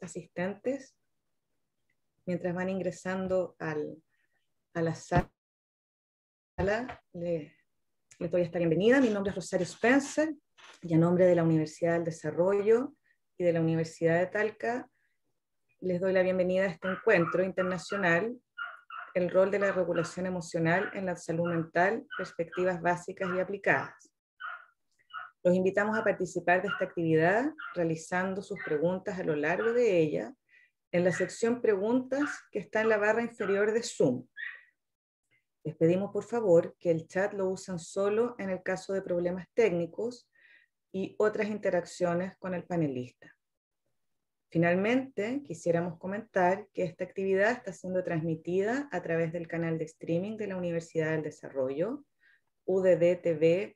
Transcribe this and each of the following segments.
asistentes, mientras van ingresando a la sala, les doy esta bienvenida. Mi nombre es Rosario Spencer y a nombre de la Universidad del Desarrollo y de la Universidad de Talca les doy la bienvenida a este encuentro internacional, el rol de la regulación emocional en la salud mental, perspectivas básicas y aplicadas. Los invitamos a participar de esta actividad realizando sus preguntas a lo largo de ella en la sección preguntas que está en la barra inferior de Zoom. Les pedimos por favor que el chat lo usen solo en el caso de problemas técnicos y otras interacciones con el panelista. Finalmente, quisiéramos comentar que esta actividad está siendo transmitida a través del canal de streaming de la Universidad del Desarrollo, uddtv.udd.cl,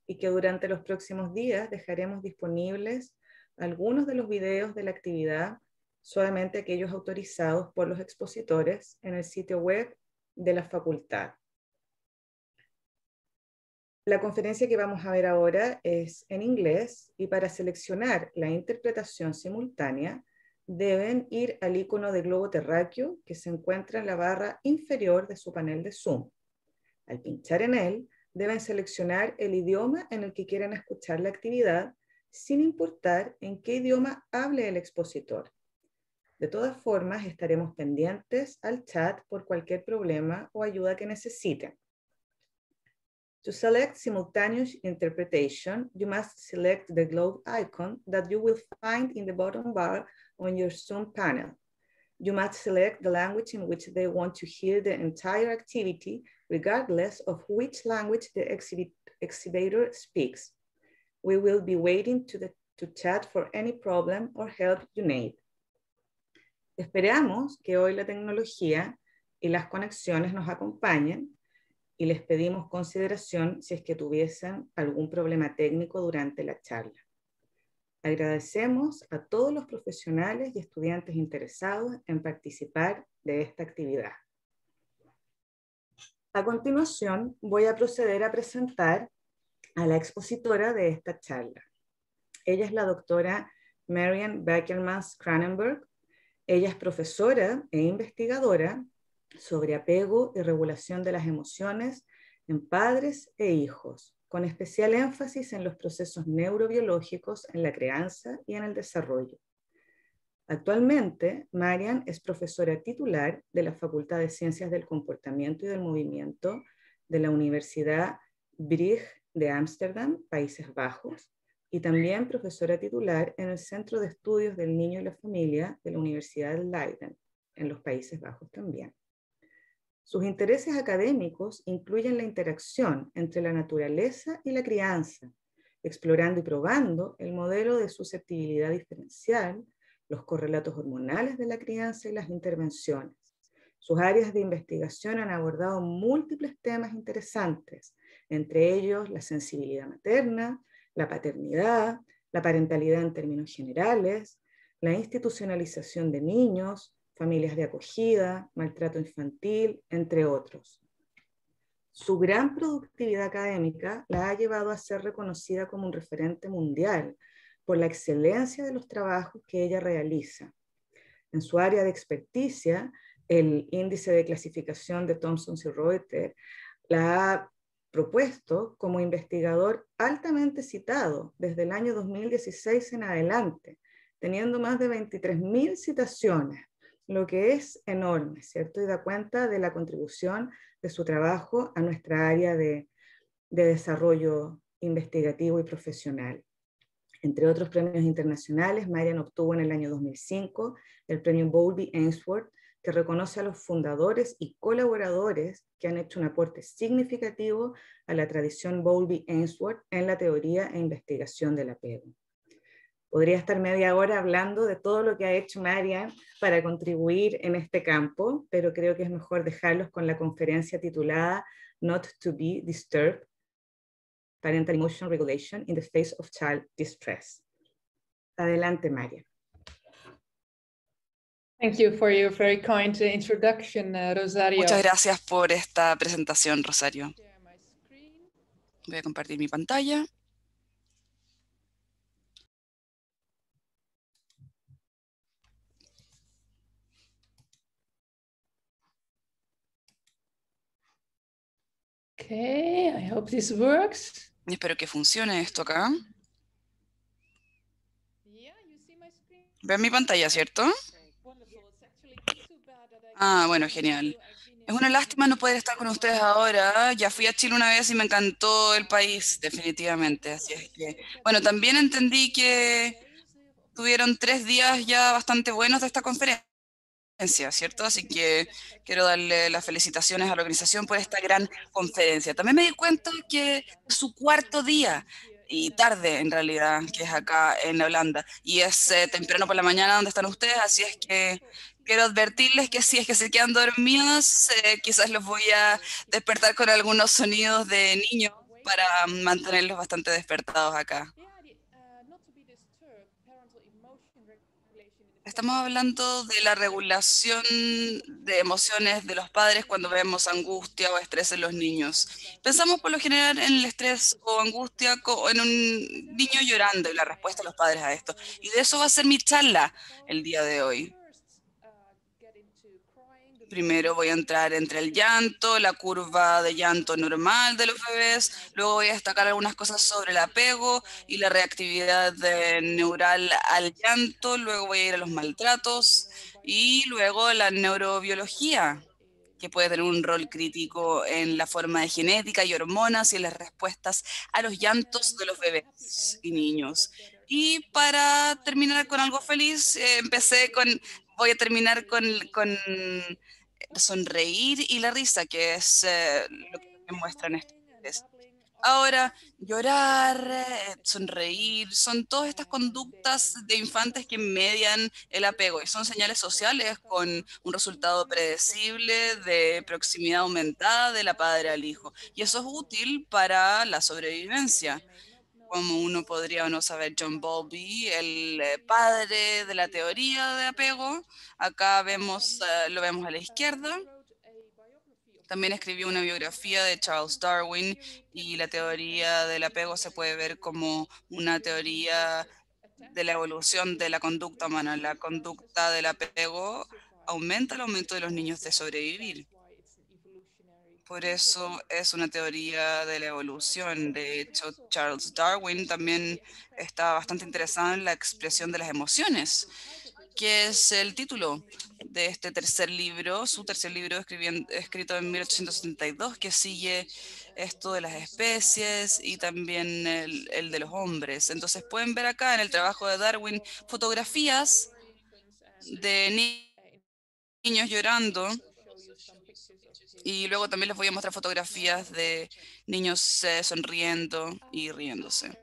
y que durante los próximos días dejaremos disponibles algunos de los videos de la actividad, solamente aquellos autorizados por los expositores en el sitio web de la facultad. La conferencia que vamos a ver ahora es en inglés y para seleccionar la interpretación simultánea deben ir al icono de globo terráqueo que se encuentra en la barra inferior de su panel de Zoom. Al pinchar en él, deben seleccionar el idioma en el que quieren escuchar la actividad, sin importar en qué idioma hable el expositor. De todas formas, estaremos pendientes al chat por cualquier problema o ayuda que necesiten. To select simultaneous interpretation, you must select the globe icon that you will find in the bottom bar on your Zoom panel. You must select the language in which they want to hear the entire activity, regardless of which language the exhibitor speaks. We will be waiting to chat for any problem or help you need. Esperamos que hoy la tecnología y las conexiones nos acompañen y les pedimos consideración si es que tuviesen algún problema técnico durante la charla. Agradecemos a todos los profesionales y estudiantes interesados en participar de esta actividad. A continuación, voy a proceder a presentar a la expositora de esta charla. Ella es la doctora Marian Beckermans-Cranenberg. Ella es profesora e investigadora sobre apego y regulación de las emociones en padres e hijos, con especial énfasis en los procesos neurobiológicos en la crianza y en el desarrollo. Actualmente, Marian es profesora titular de la Facultad de Ciencias del Comportamiento y del Movimiento de la Universidad Brugge de Ámsterdam, Países Bajos, y también profesora titular en el Centro de Estudios del Niño y la Familia de la Universidad de Leiden, en los Países Bajos también. Sus intereses académicos incluyen la interacción entre la naturaleza y la crianza, explorando y probando el modelo de susceptibilidad diferencial, los correlatos hormonales de la crianza y las intervenciones. Sus áreas de investigación han abordado múltiples temas interesantes, entre ellos la sensibilidad materna, la paternidad, la parentalidad en términos generales, la institucionalización de niños, familias de acogida, maltrato infantil, entre otros. Su gran productividad académica la ha llevado a ser reconocida como un referente mundial por la excelencia de los trabajos que ella realiza. En su área de experticia, el índice de clasificación de Thomson y Reuters la ha propuesto como investigador altamente citado desde el año 2016 en adelante, teniendo más de 23.000 citaciones, lo que es enorme, ¿cierto? Y da cuenta de la contribución de su trabajo a nuestra área de desarrollo investigativo y profesional. Entre otros premios internacionales, Marian obtuvo en el año 2005 el premio Bowlby-Ainsworth, que reconoce a los fundadores y colaboradores que han hecho un aporte significativo a la tradición Bowlby-Ainsworth en la teoría e investigación del apego. Podría estar media hora hablando de todo lo que ha hecho Marian para contribuir en este campo, pero creo que es mejor dejarlos con la conferencia titulada Not to be Disturbed, Parental Emotional Regulation in the Face of Child Distress. Adelante, Marian. Thank you for your very kind introduction, Rosario. Muchas gracias por esta presentación, Rosario. Voy a compartir mi pantalla. Okay, I hope this works. Y espero que funcione esto acá. Yeah, you see my screen? Ven mi pantalla, ¿cierto? Wonderful. It's actually too bad that I Ah, can't bueno, join genial. you. I've been Es una lástima no poder estar con ustedes ahora. Ya fui a Chile una vez y me encantó el país, definitivamente. Así es que, bueno, también entendí que tuvieron 3 días ya bastante buenos de esta conferencia, ¿cierto? Así que quiero darle las felicitaciones a la organización por esta gran conferencia. También me di cuenta que es su cuarto día y tarde en realidad, que es acá en Holanda, y es temprano por la mañana donde están ustedes, así es que quiero advertirles que si es que se quedan dormidos, quizás los voy a despertar con algunos sonidos de niños para mantenerlos bastante despertados acá. not to be disturbed, parental emotion regulation in the Estamos hablando de la regulación de emociones de los padres cuando vemos angustia o estrés en los niños. Pensamos por lo general en el estrés o angustia en un niño llorando y la respuesta de los padres a esto. Y de eso va a ser mi charla el día de hoy. Primero voy a entrar entre el llanto, la curva de llanto normal de los bebés, luego voy a destacar algunas cosas sobre el apego y la reactividad neural al llanto, luego voy a ir a los maltratos y luego la neurobiología, que puede tener un rol crítico en la forma de genética y hormonas y en las respuestas a los llantos de los bebés y niños. Y para terminar con algo feliz, voy a terminar con sonreír y la risa, que es lo que me muestran estos bebés. Ahora, llorar, sonreír, son todas estas conductas de infantes que median el apego y son señales sociales con un resultado predecible de proximidad aumentada de la padre al hijo. Y eso es útil para la sobrevivencia. Como uno podría o no saber, John Bowlby, el padre de la teoría de apego, acá lo vemos a la izquierda. También escribió una biografía de Charles Darwin y la teoría del apego se puede ver como una teoría de la evolución de la conducta humana. La conducta del apego aumenta el aumento de los niños de sobrevivir. Por eso es una teoría de la evolución. De hecho, Charles Darwin también está bastante interesado en la expresión de las emociones, que es el título de este tercer libro, su tercer libro escrito en 1872, que sigue esto de las especies y también el de los hombres. Entonces pueden ver acá en el trabajo de Darwin fotografías de niños llorando y luego también les voy a mostrar fotografías de niños sonriendo y riéndose.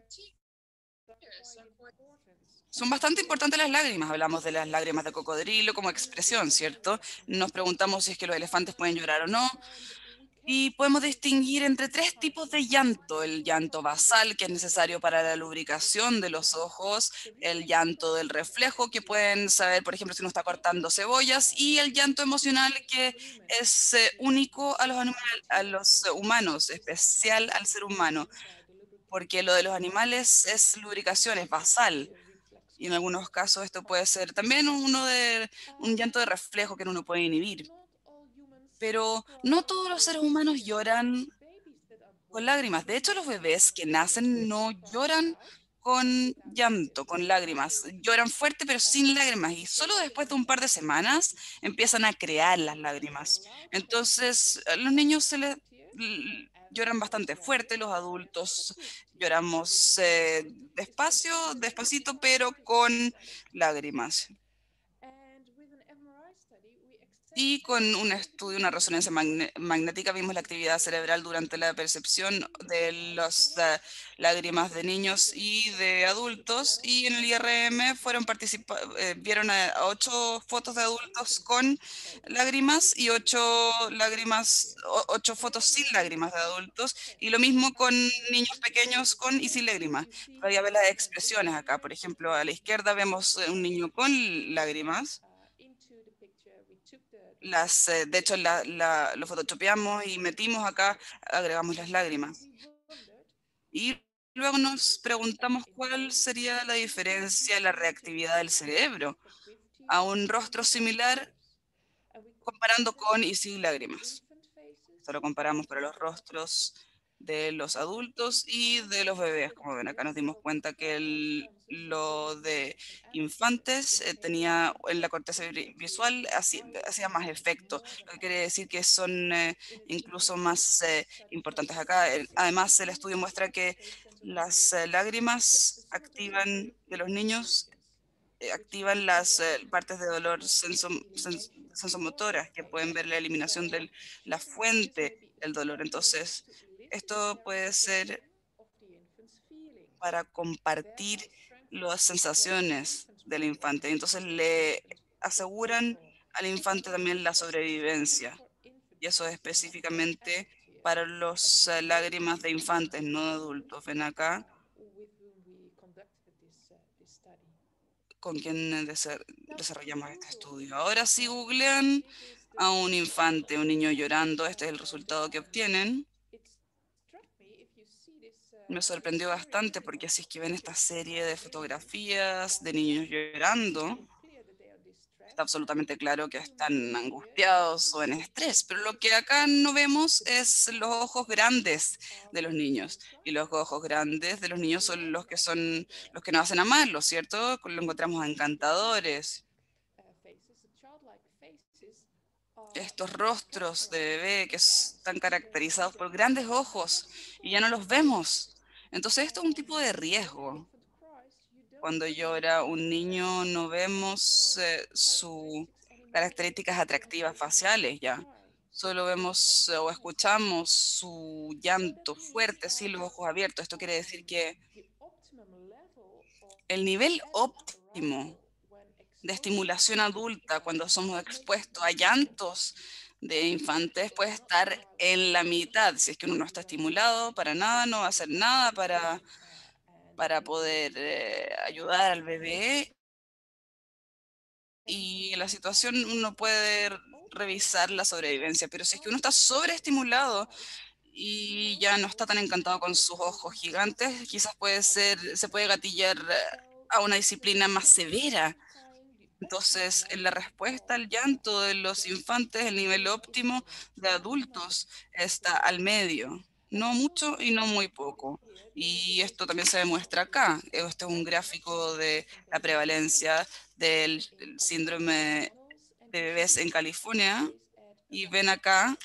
Son bastante importantes las lágrimas. Hablamos de las lágrimas de cocodrilo como expresión, ¿cierto? Nos preguntamos si es que los elefantes pueden llorar o no. Y podemos distinguir entre 3 tipos de llanto. El llanto basal, que es necesario para la lubricación de los ojos. El llanto del reflejo, que pueden saber, por ejemplo, si uno está cortando cebollas. Y el llanto emocional, que es único a los humanos, especial al ser humano. Porque lo de los animales es lubricación, es basal. Y en algunos casos esto puede ser también un llanto de reflejo que uno puede inhibir. Pero no todos los seres humanos lloran con lágrimas. De hecho, los bebés que nacen no lloran con llanto, con lágrimas. Lloran fuerte pero sin lágrimas y solo después de un par de semanas empiezan a crear las lágrimas. Entonces, a los niños lloran bastante fuerte, los adultos lloramos despacito, pero con lágrimas. Y con un estudio, una resonancia magnética, vimos la actividad cerebral durante la percepción de las lágrimas de niños y de adultos. Y en el IRM vieron a 8 fotos de adultos con lágrimas y 8 fotos sin lágrimas de adultos. Y lo mismo con niños pequeños con y sin lágrimas. Todavía ver las expresiones acá. Por ejemplo, a la izquierda vemos un niño con lágrimas. De hecho, lo photoshopeamos y metimos acá, agregamos las lágrimas. Y luego nos preguntamos cuál sería la diferencia en la reactividad del cerebro a un rostro similar comparando con y sin lágrimas. Esto lo comparamos para los rostros de los adultos y de los bebés. Como ven, acá nos dimos cuenta que lo de infantes tenía en la corteza visual, hacía más efecto, lo que quiere decir que son incluso más importantes acá. Además, el estudio muestra que las lágrimas activan de los niños activan las partes de dolor sensomotoras que pueden ver la eliminación de la fuente del dolor. Entonces, esto puede ser para compartir las sensaciones del infante. Entonces, le aseguran al infante también la sobrevivencia. Y eso es específicamente para los lágrimas de infantes, no de adultos. Ven acá con quien desarrollamos este estudio. Ahora si googlean a un infante, un niño llorando, este es el resultado que obtienen. Me sorprendió bastante porque así es que ven esta serie de fotografías de niños llorando, está absolutamente claro que están angustiados o en estrés, pero lo que acá no vemos es los ojos grandes de los niños. Y los ojos grandes de los niños son los que nos hacen amarlos, ¿cierto? Lo encontramos encantadores. Estos rostros de bebé que están caracterizados por grandes ojos y ya no los vemos. Entonces esto es un tipo de riesgo. Cuando llora un niño no vemos sus características atractivas faciales ya. Solo vemos o escuchamos su llanto fuerte, así los ojos abiertos. Esto quiere decir que el nivel óptimo de estimulación adulta cuando somos expuestos a llantos de infantes puede estar en la mitad. Si es que uno no está estimulado para nada, no va a hacer nada para poder ayudar al bebé. Y en la situación uno puede revisar la sobrevivencia, pero si es que uno está sobreestimulado y ya no está tan encantado con sus ojos gigantes, quizás se puede gatillar a una disciplina más severa. Entonces, en la respuesta al llanto de los infantes, el nivel óptimo de adultos está al medio, no mucho y no muy poco. Y esto también se demuestra acá. Este es un gráfico de la prevalencia del síndrome de bebés en California. Y ven acá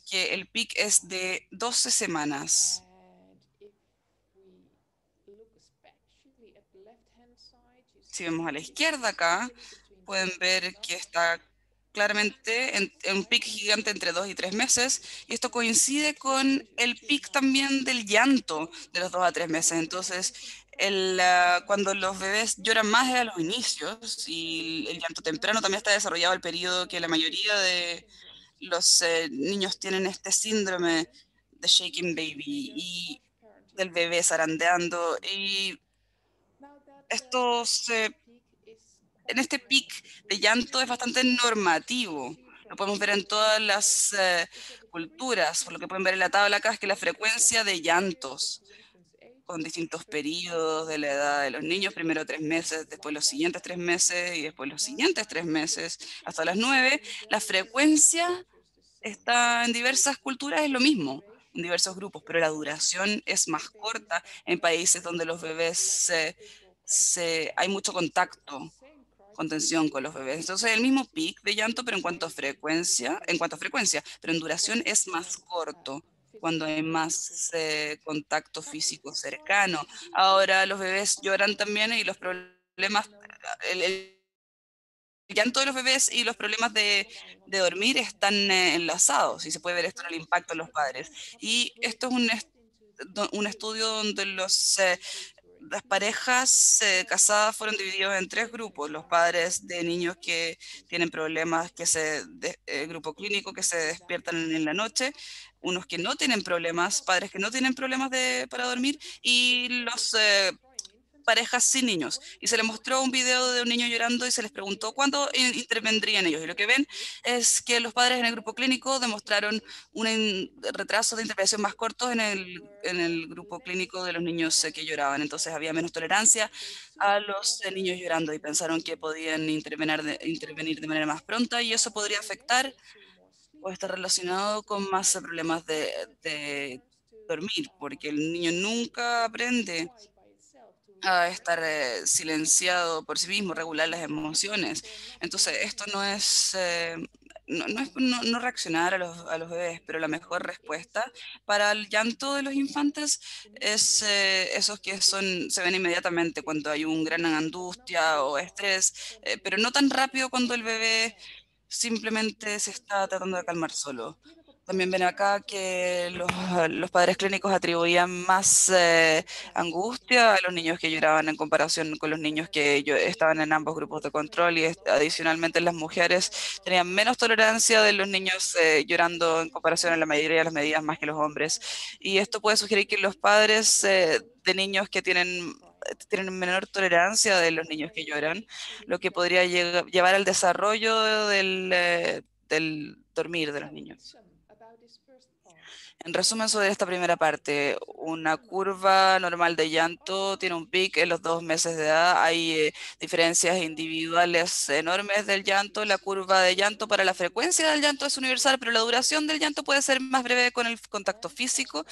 que el pic es de 12 semanas. Si vemos a la izquierda acá, pueden ver que está claramente en un pic gigante entre 2 y 3 meses, y esto coincide con el pic también del llanto de los 2 a 3 meses. Entonces, cuando los bebés lloran más es a los inicios, y el llanto temprano también está desarrollado el periodo que la mayoría de los niños tienen este síndrome de shaking baby y del bebé zarandeando, y estos en este pic de llanto es bastante normativo. Lo podemos ver en todas las culturas. Por lo que pueden ver en la tabla acá es que la frecuencia de llantos con distintos periodos de la edad de los niños, primero 3 meses, después los siguientes 3 meses y después los siguientes 3 meses, hasta las 9, la frecuencia está en diversas culturas, es lo mismo, en diversos grupos, pero la duración es más corta en países donde los bebés hay mucho contacto contención con los bebés. Entonces, el mismo pic de llanto, pero en cuanto a frecuencia, pero en duración es más corto cuando hay más contacto físico cercano. Ahora, los bebés lloran también y los problemas, el llanto de los bebés y los problemas de dormir están enlazados y se puede ver esto en el impacto en los padres. Y esto es un estudio donde las parejas casadas fueron divididos en 3 grupos. Los padres de niños que tienen problemas, grupo clínico, que se despiertan en la noche, unos que no tienen problemas, padres que no tienen problemas para dormir, y los parejas sin niños. Y se les mostró un video de un niño llorando y se les preguntó cuándo intervendrían ellos. Y lo que ven es que los padres en el grupo clínico demostraron un retraso de intervención más corto en el grupo clínico de los niños que lloraban. Entonces había menos tolerancia a los niños llorando y pensaron que podían intervenir de manera más pronta, y eso podría afectar puede estar relacionado con más problemas de dormir, porque el niño nunca aprende a estar silenciado por sí mismo, regular las emociones. Entonces, esto no es, no reaccionar a los bebés, pero la mejor respuesta para el llanto de los infantes es esos que se ven inmediatamente cuando hay un gran angustia o estrés, pero no tan rápido cuando el bebé simplemente se está tratando de calmar solo. También ven acá que los padres clínicos atribuían más angustia a los niños que lloraban en comparación con los niños que estaban en ambos grupos de control y adicionalmente las mujeres tenían menos tolerancia de los niños llorando en comparación a la mayoría de las medidas más que los hombres. Y esto puede sugerir que los padres de niños que tienen menor tolerancia de los niños que lloran, lo que podría llevar al desarrollo del dormir de los niños. En resumen, sobre esta primera parte, una curva normal de llanto tiene un pic en los 2 meses de edad. Hay diferencias individuales enormes del llanto. La curva de llanto para la frecuencia del llanto es universal, pero la duración del llanto puede ser más breve con el contacto físico.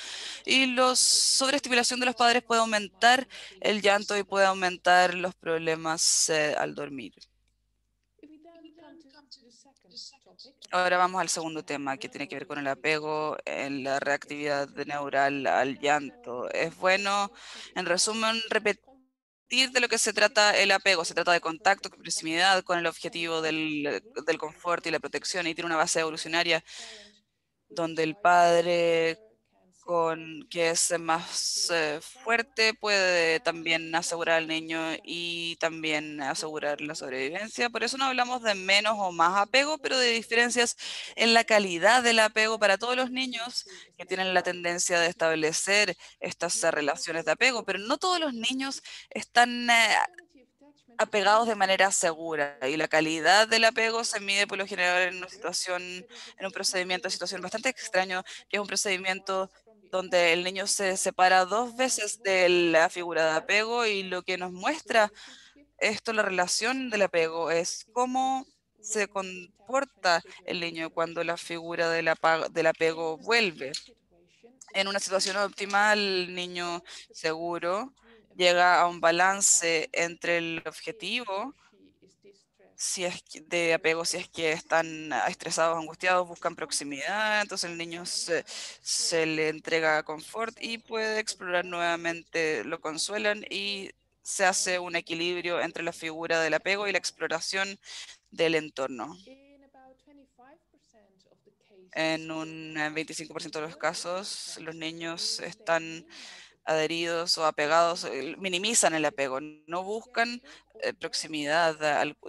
Y la sobreestimulación de los padres puede aumentar el llanto y puede aumentar los problemas al dormir. Ahora vamos al segundo tema que tiene que ver con el apego en la reactividad neural al llanto. Es bueno, en resumen, repetir de lo que se trata el apego. Se trata de contacto, proximidad con el objetivo del confort y la protección y tiene una base evolucionaria donde el padre que es más fuerte puede también asegurar al niño y también asegurar la sobrevivencia. Por eso no hablamos de menos o más apego, pero de diferencias en la calidad del apego para todos los niños que tienen la tendencia de establecer estas relaciones de apego, pero no todos los niños están apegados de manera segura y la calidad del apego se mide por lo general en una situación, en un procedimiento de situación bastante extraño, que es un procedimiento donde el niño se separa 2 veces de la figura de apego y lo que nos muestra esto, la relación del apego, es cómo se comporta el niño cuando la figura del apego vuelve. En una situación óptima, el niño seguro llega a un balance entre el objetivo si es de apego, si es que están estresados, angustiados, buscan proximidad, entonces el niño se le entrega confort y puede explorar nuevamente, lo consuelan y se hace un equilibrio entre la figura del apego y la exploración del entorno. En un 25% de los casos, los niños están adheridos o apegados, minimizan el apego, no buscan proximidad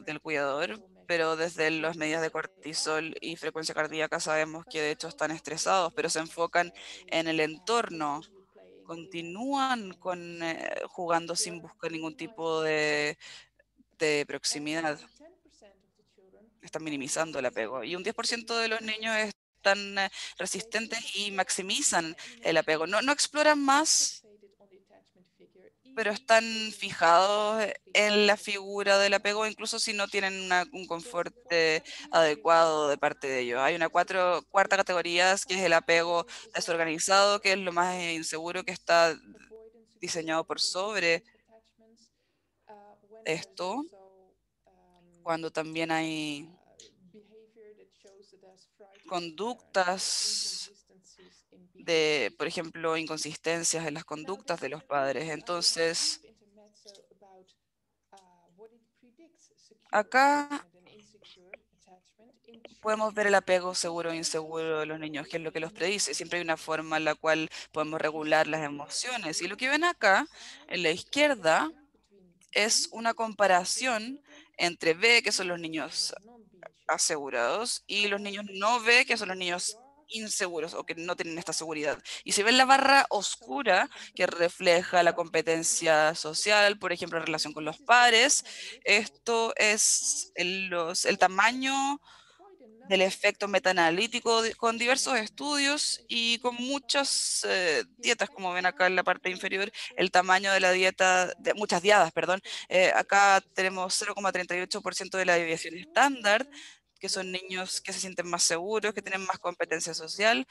del cuidador, pero desde las medidas de cortisol y frecuencia cardíaca sabemos que de hecho están estresados, pero se enfocan en el entorno, continúan jugando sin buscar ningún tipo de proximidad, están minimizando el apego. Y un 10% de los niños están resistentes y maximizan el apego. No exploran más, pero están fijados en la figura del apego, incluso si no tienen un confort adecuado de parte de ellos. Hay una cuarta categoría, que es el apego desorganizado, que es lo más inseguro, que está diseñado por sobre esto, cuando también hay conductas por ejemplo, inconsistencias en las conductas de los padres. Entonces, acá podemos ver el apego seguro e inseguro de los niños, que es lo que los predice. Siempre hay una forma en la cual podemos regular las emociones. Y lo que ven acá, en la izquierda, es una comparación entre B, que son los niños asegurados, y los niños no B, que son los niños inseguros o que no tienen esta seguridad. Y si ven la barra oscura que refleja la competencia social, por ejemplo, en relación con los pares, esto es el tamaño del efecto metaanalítico con diversos estudios y con muchas dietas, como ven acá en la parte inferior, el tamaño de la dieta, de muchas diadas, perdón. Acá tenemos 0,38% de la desviación estándar, que son niños que se sienten más seguros, que tienen más competencia social,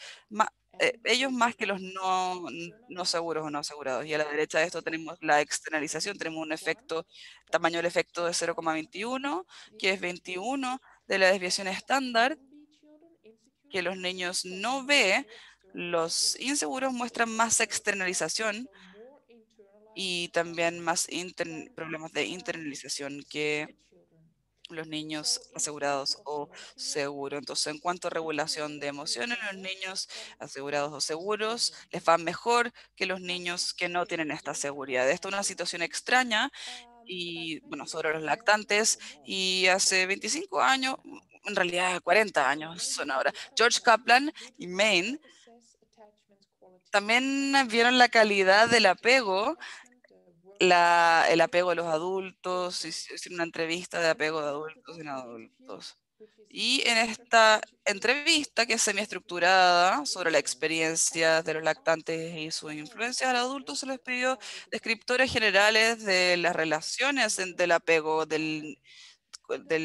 ellos más que los no seguros o no asegurados. Y a la derecha de esto tenemos la externalización, tenemos un efecto, tamaño del efecto de 0,21, que es 21 de la desviación estándar, que los niños no ve. Los inseguros muestran más externalización y también más problemas de internalización que los niños asegurados o seguros. Entonces, en cuanto a regulación de emociones, los niños asegurados o seguros les va mejor que los niños que no tienen esta seguridad. Esto es una situación extraña y, bueno, sobre los lactantes. Y hace 25 años, en realidad 40 años son ahora, George Kaplan y Maine también vieron la calidad del apego, el apego de los adultos, hicieron una entrevista de apego de adultos en adultos. Y en esta entrevista, que es semiestructurada sobre la experiencia de los lactantes y su influencia al adulto, se les pidió descriptores generales de las relaciones del apego del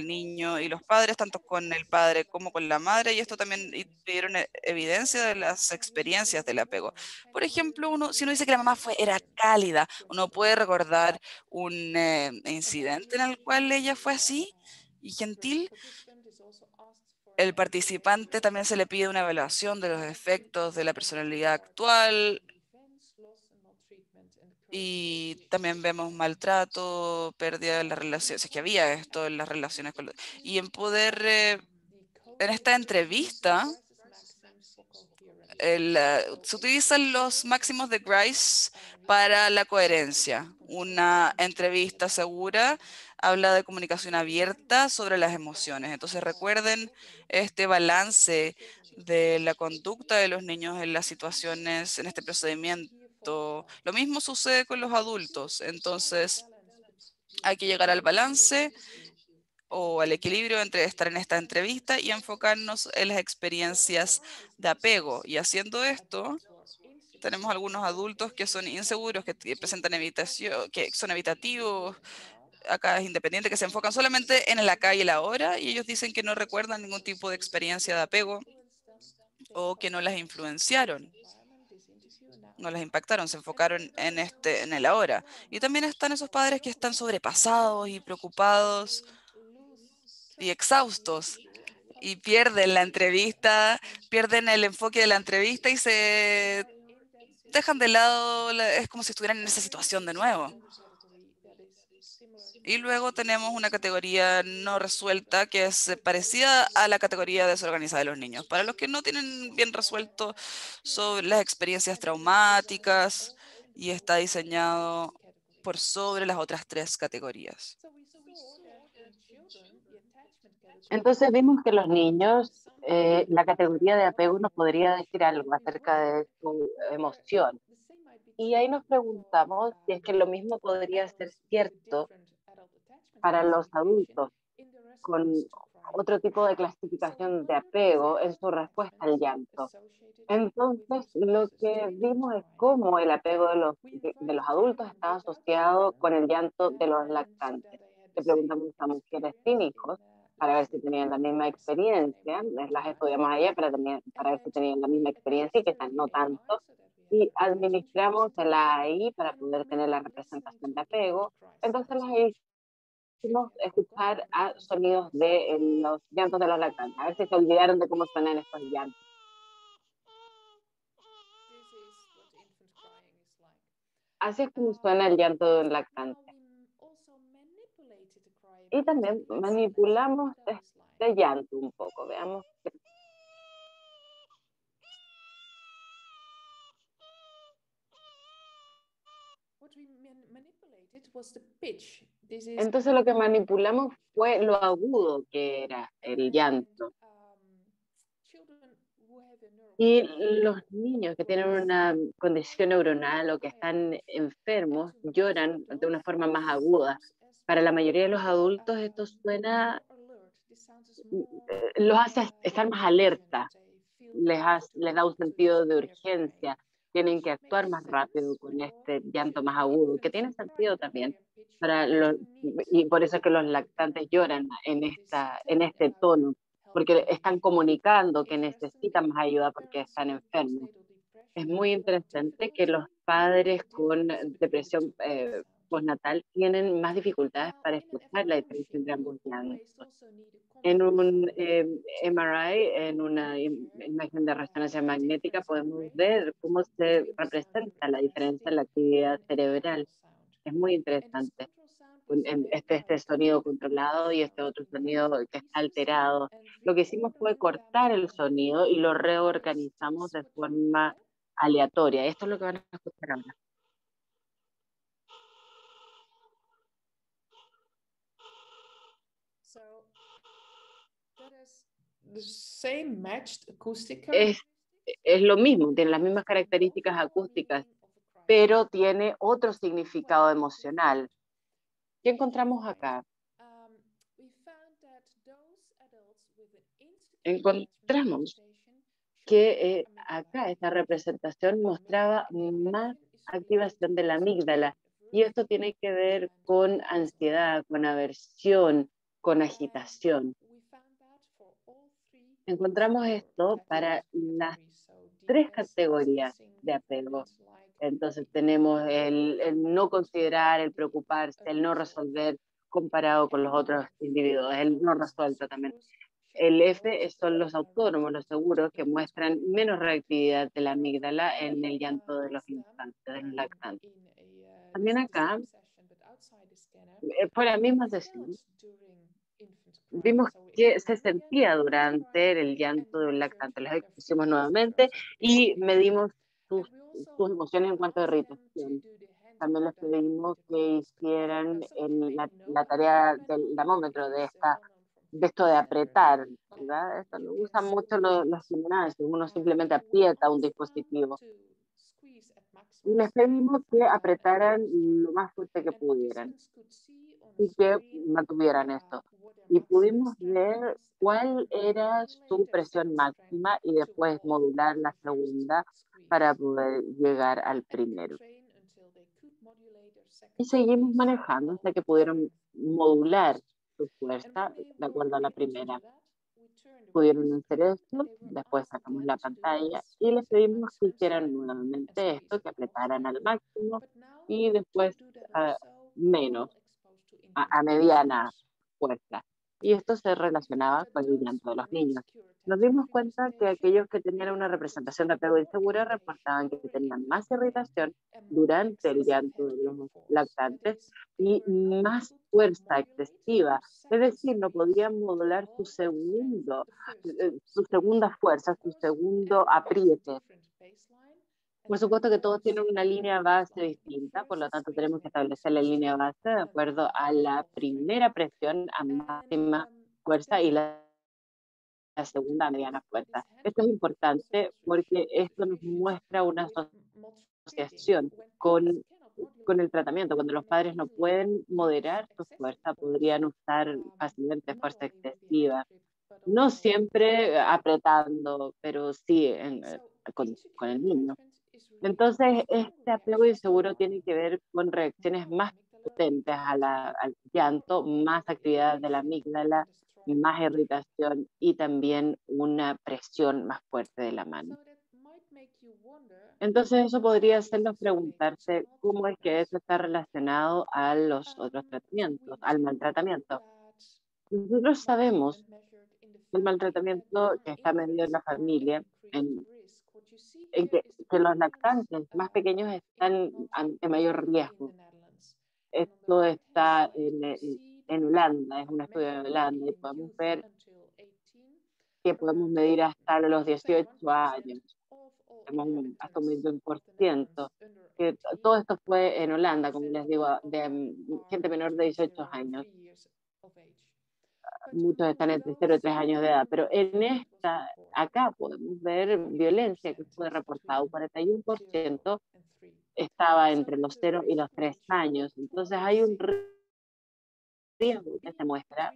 niño y los padres, tanto con el padre como con la madre, y esto también dieron evidencia de las experiencias del apego. Por ejemplo, si uno dice que la mamá era cálida, uno puede recordar un incidente en el cual ella fue así y gentil. El participante también se le pide una evaluación de los efectos de la personalidad actual y también vemos maltrato, pérdida de las relaciones, es que había esto en las relaciones y en poder, en esta entrevista, se utilizan los máximos de Grice para la coherencia. Una entrevista segura habla de comunicación abierta sobre las emociones. Entonces recuerden este balance de la conducta de los niños en las situaciones, en este procedimiento. Lo mismo sucede con los adultos. Entonces hay que llegar al balance o al equilibrio entre estar en esta entrevista y enfocarnos en las experiencias de apego. Y haciendo esto, tenemos algunos adultos que son inseguros, que presentan evitación, que son evitativos. Acá es independiente, que se enfocan solamente en el acá y el ahora, y ellos dicen que no recuerdan ningún tipo de experiencia de apego o que no las influenciaron, no las impactaron, se enfocaron en el ahora. Y también están esos padres que están sobrepasados y preocupados y exhaustos y pierden la entrevista, pierden el enfoque de la entrevista y se dejan de lado, es como si estuvieran en esa situación de nuevo. Y luego tenemos una categoría no resuelta que es parecida a la categoría desorganizada de los niños. Para los que no tienen bien resuelto sobre las experiencias traumáticas y está diseñado por sobre las otras tres categorías. Entonces vimos que los niños, la categoría de apego nos podría decir algo acerca de su emoción. Y ahí nos preguntamos si es que lo mismo podría ser cierto para los adultos, con otro tipo de clasificación de apego en su respuesta al llanto. Entonces, lo que vimos es cómo el apego de los adultos estaba asociado con el llanto de los lactantes. Le preguntamos a mujeres sin hijos para ver si tenían la misma experiencia, las estudiamos a ellas para ver si tenían la misma experiencia y quizás no tanto, y administramos el AI para poder tener la representación de apego. Entonces las hicimos escuchar a sonidos de los llantos de los lactantes, a ver si se olvidaron de cómo suenan estos llantos. Así es como suena el llanto de un lactante. Y también manipulamos este llanto un poco, veamos. Entonces lo que manipulamos fue lo agudo que era el llanto. Y los niños que tienen una condición neuronal o que están enfermos lloran de una forma más aguda. Para la mayoría de los adultos esto suena, los hace estar más alerta, les da un sentido de urgencia, tienen que actuar más rápido con este llanto más agudo, que tiene sentido también y por eso es que los lactantes lloran en este tono. porque están comunicando que necesitan más ayuda porque están enfermos. Es muy interesante que los padres con depresión postnatal tienen más dificultades para escuchar la diferencia entre ambos llantos. En un MRI, en una imagen de resonancia magnética, podemos ver cómo se representa la diferencia en la actividad cerebral. Es muy interesante. Este sonido controlado y este otro sonido que está alterado. Lo que hicimos fue cortar el sonido y lo reorganizamos de forma aleatoria. Esto es lo que van a escuchar ahora. Es lo mismo, tiene las mismas características acústicas, pero tiene otro significado emocional. ¿Qué encontramos acá? Encontramos que acá esta representación mostraba más activación de la amígdala, y esto tiene que ver con ansiedad, con aversión, con agitación. Encontramos esto para las 3 categorías de apego. Entonces tenemos el no considerar, el preocuparse, el no resolver comparado con los otros individuos, el no resuelto también. El F son los autónomos, los seguros, que muestran menos reactividad de la amígdala en el llanto de los infantes, de los lactantes. También acá, fue la misma sesión, vimos que se sentía durante el llanto del lactante. Las expusimos nuevamente y medimos sus emociones en cuanto a irritación. También les pedimos que hicieran la tarea del damómetro, de esto de apretar, ¿verdad? Esto lo usan mucho los gimnasios, uno simplemente aprieta un dispositivo. Y les pedimos que apretaran lo más fuerte que pudieran y que mantuvieran esto. Y pudimos ver cuál era su presión máxima y después modular la segunda para poder llegar al primero. Y seguimos manejando hasta que pudieron modular su fuerza de acuerdo a la primera. Pudieron hacer esto, después sacamos la pantalla y les pedimos que hicieran nuevamente esto, que apretaran al máximo y después menos, a mediana fuerza. Y esto se relacionaba con el llanto de los niños. Nos dimos cuenta que aquellos que tenían una representación de apego insegura reportaban que tenían más irritación durante el llanto de los lactantes y más fuerza excesiva. Es decir, no podían modular su segunda fuerza, su segundo apriete. Por supuesto que todos tienen una línea base distinta, por lo tanto tenemos que establecer la línea base de acuerdo a la primera presión a máxima fuerza y la segunda a mediana fuerza. Esto es importante porque esto nos muestra una asociación con el tratamiento. Cuando los padres no pueden moderar su fuerza, podrían usar fácilmente fuerza excesiva. No siempre apretando, pero sí con el niño. Entonces, este apego inseguro tiene que ver con reacciones más potentes al llanto, más actividad de la amígdala, más irritación y también una presión más fuerte de la mano. Entonces, eso podría hacernos preguntarse cómo es que eso está relacionado a los otros tratamientos, al maltratamiento. Nosotros sabemos que el maltratamiento que está medido en la familia, en que los lactantes más pequeños están ante mayor riesgo. Esto está en Holanda, es un estudio de Holanda, y podemos ver que podemos medir hasta los 18 años, hasta un 21%. Que todo esto fue en Holanda, como les digo, de gente menor de 18 años. Muchos están entre 0 y 3 años de edad, pero acá podemos ver violencia que fue reportado, 41% estaba entre los 0 y los 3 años. Entonces hay un riesgo que se muestra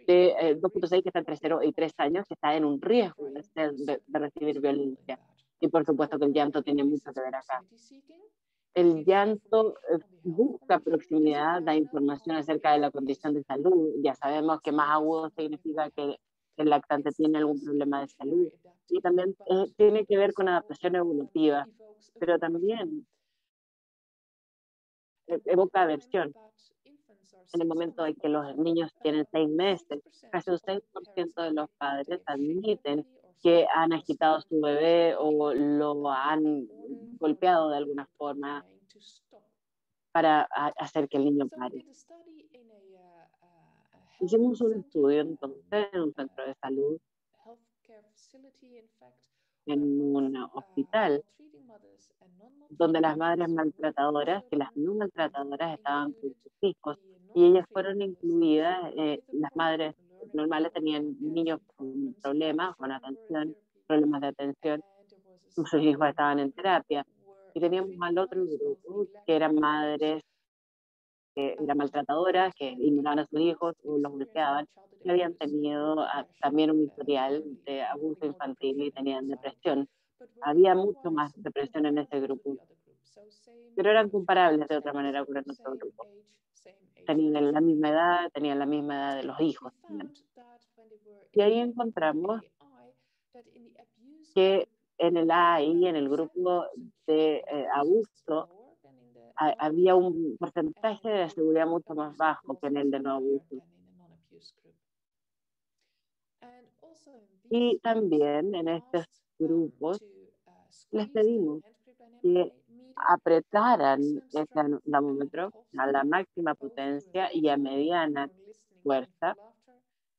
de 2.6 que está entre 0 y 3 años, que está en un riesgo de recibir violencia. Y por supuesto que el llanto tiene mucho que ver acá. El llanto busca proximidad, da información acerca de la condición de salud. Ya sabemos que más agudo significa que el lactante tiene algún problema de salud. Y también tiene que ver con adaptación evolutiva, pero también evoca aversión. En el momento en que los niños tienen 6 meses, casi un 6% de los padres admiten que han agitado a su bebé o lo han golpeado de alguna forma para hacer que el niño pare. Hicimos un estudio entonces en un centro de salud, en un hospital, donde las madres maltratadoras y las no maltratadoras estaban con sus hijos y ellas fueron incluidas. Las madres normales tenían niños con problemas, con atención, problemas de atención, sus hijos estaban en terapia. Y teníamos al otro grupo, que eran madres que eran maltratadoras, que ignoraban a sus hijos o los golpeaban, que habían tenido también un historial de abuso infantil y tenían depresión. Había mucho más depresión en ese grupo, pero eran comparables de otra manera con el otro grupo. Tenían la misma edad, tenían la misma edad de los hijos también. Y ahí encontramos que en el AI, en el grupo de abuso, había un porcentaje de seguridad mucho más bajo que en el de no abuso. Y también en estos grupos les pedimos que apretaran ese anemómetro a la máxima potencia y a mediana fuerza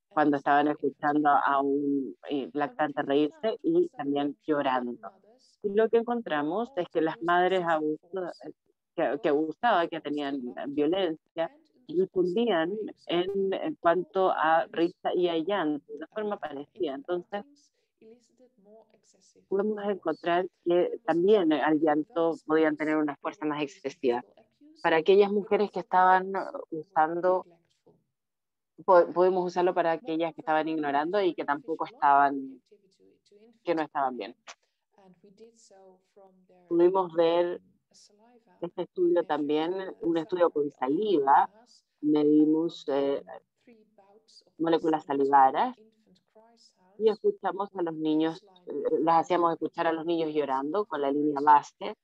cuando estaban escuchando a un lactante reírse y también llorando. Y lo que encontramos es que las madres que abusaban, que tenían violencia, respondían en cuanto a risa y a llanto, de forma parecida. Entonces, podemos encontrar que también al llanto podían tener una fuerza más excesiva. Para aquellas mujeres que estaban usando, podemos usarlo para aquellas que estaban ignorando y que tampoco que no estaban bien. Pudimos ver este estudio también, un estudio con saliva, medimos moléculas salivares y escuchamos a los niños, les hacíamos escuchar a los niños llorando con la línea base.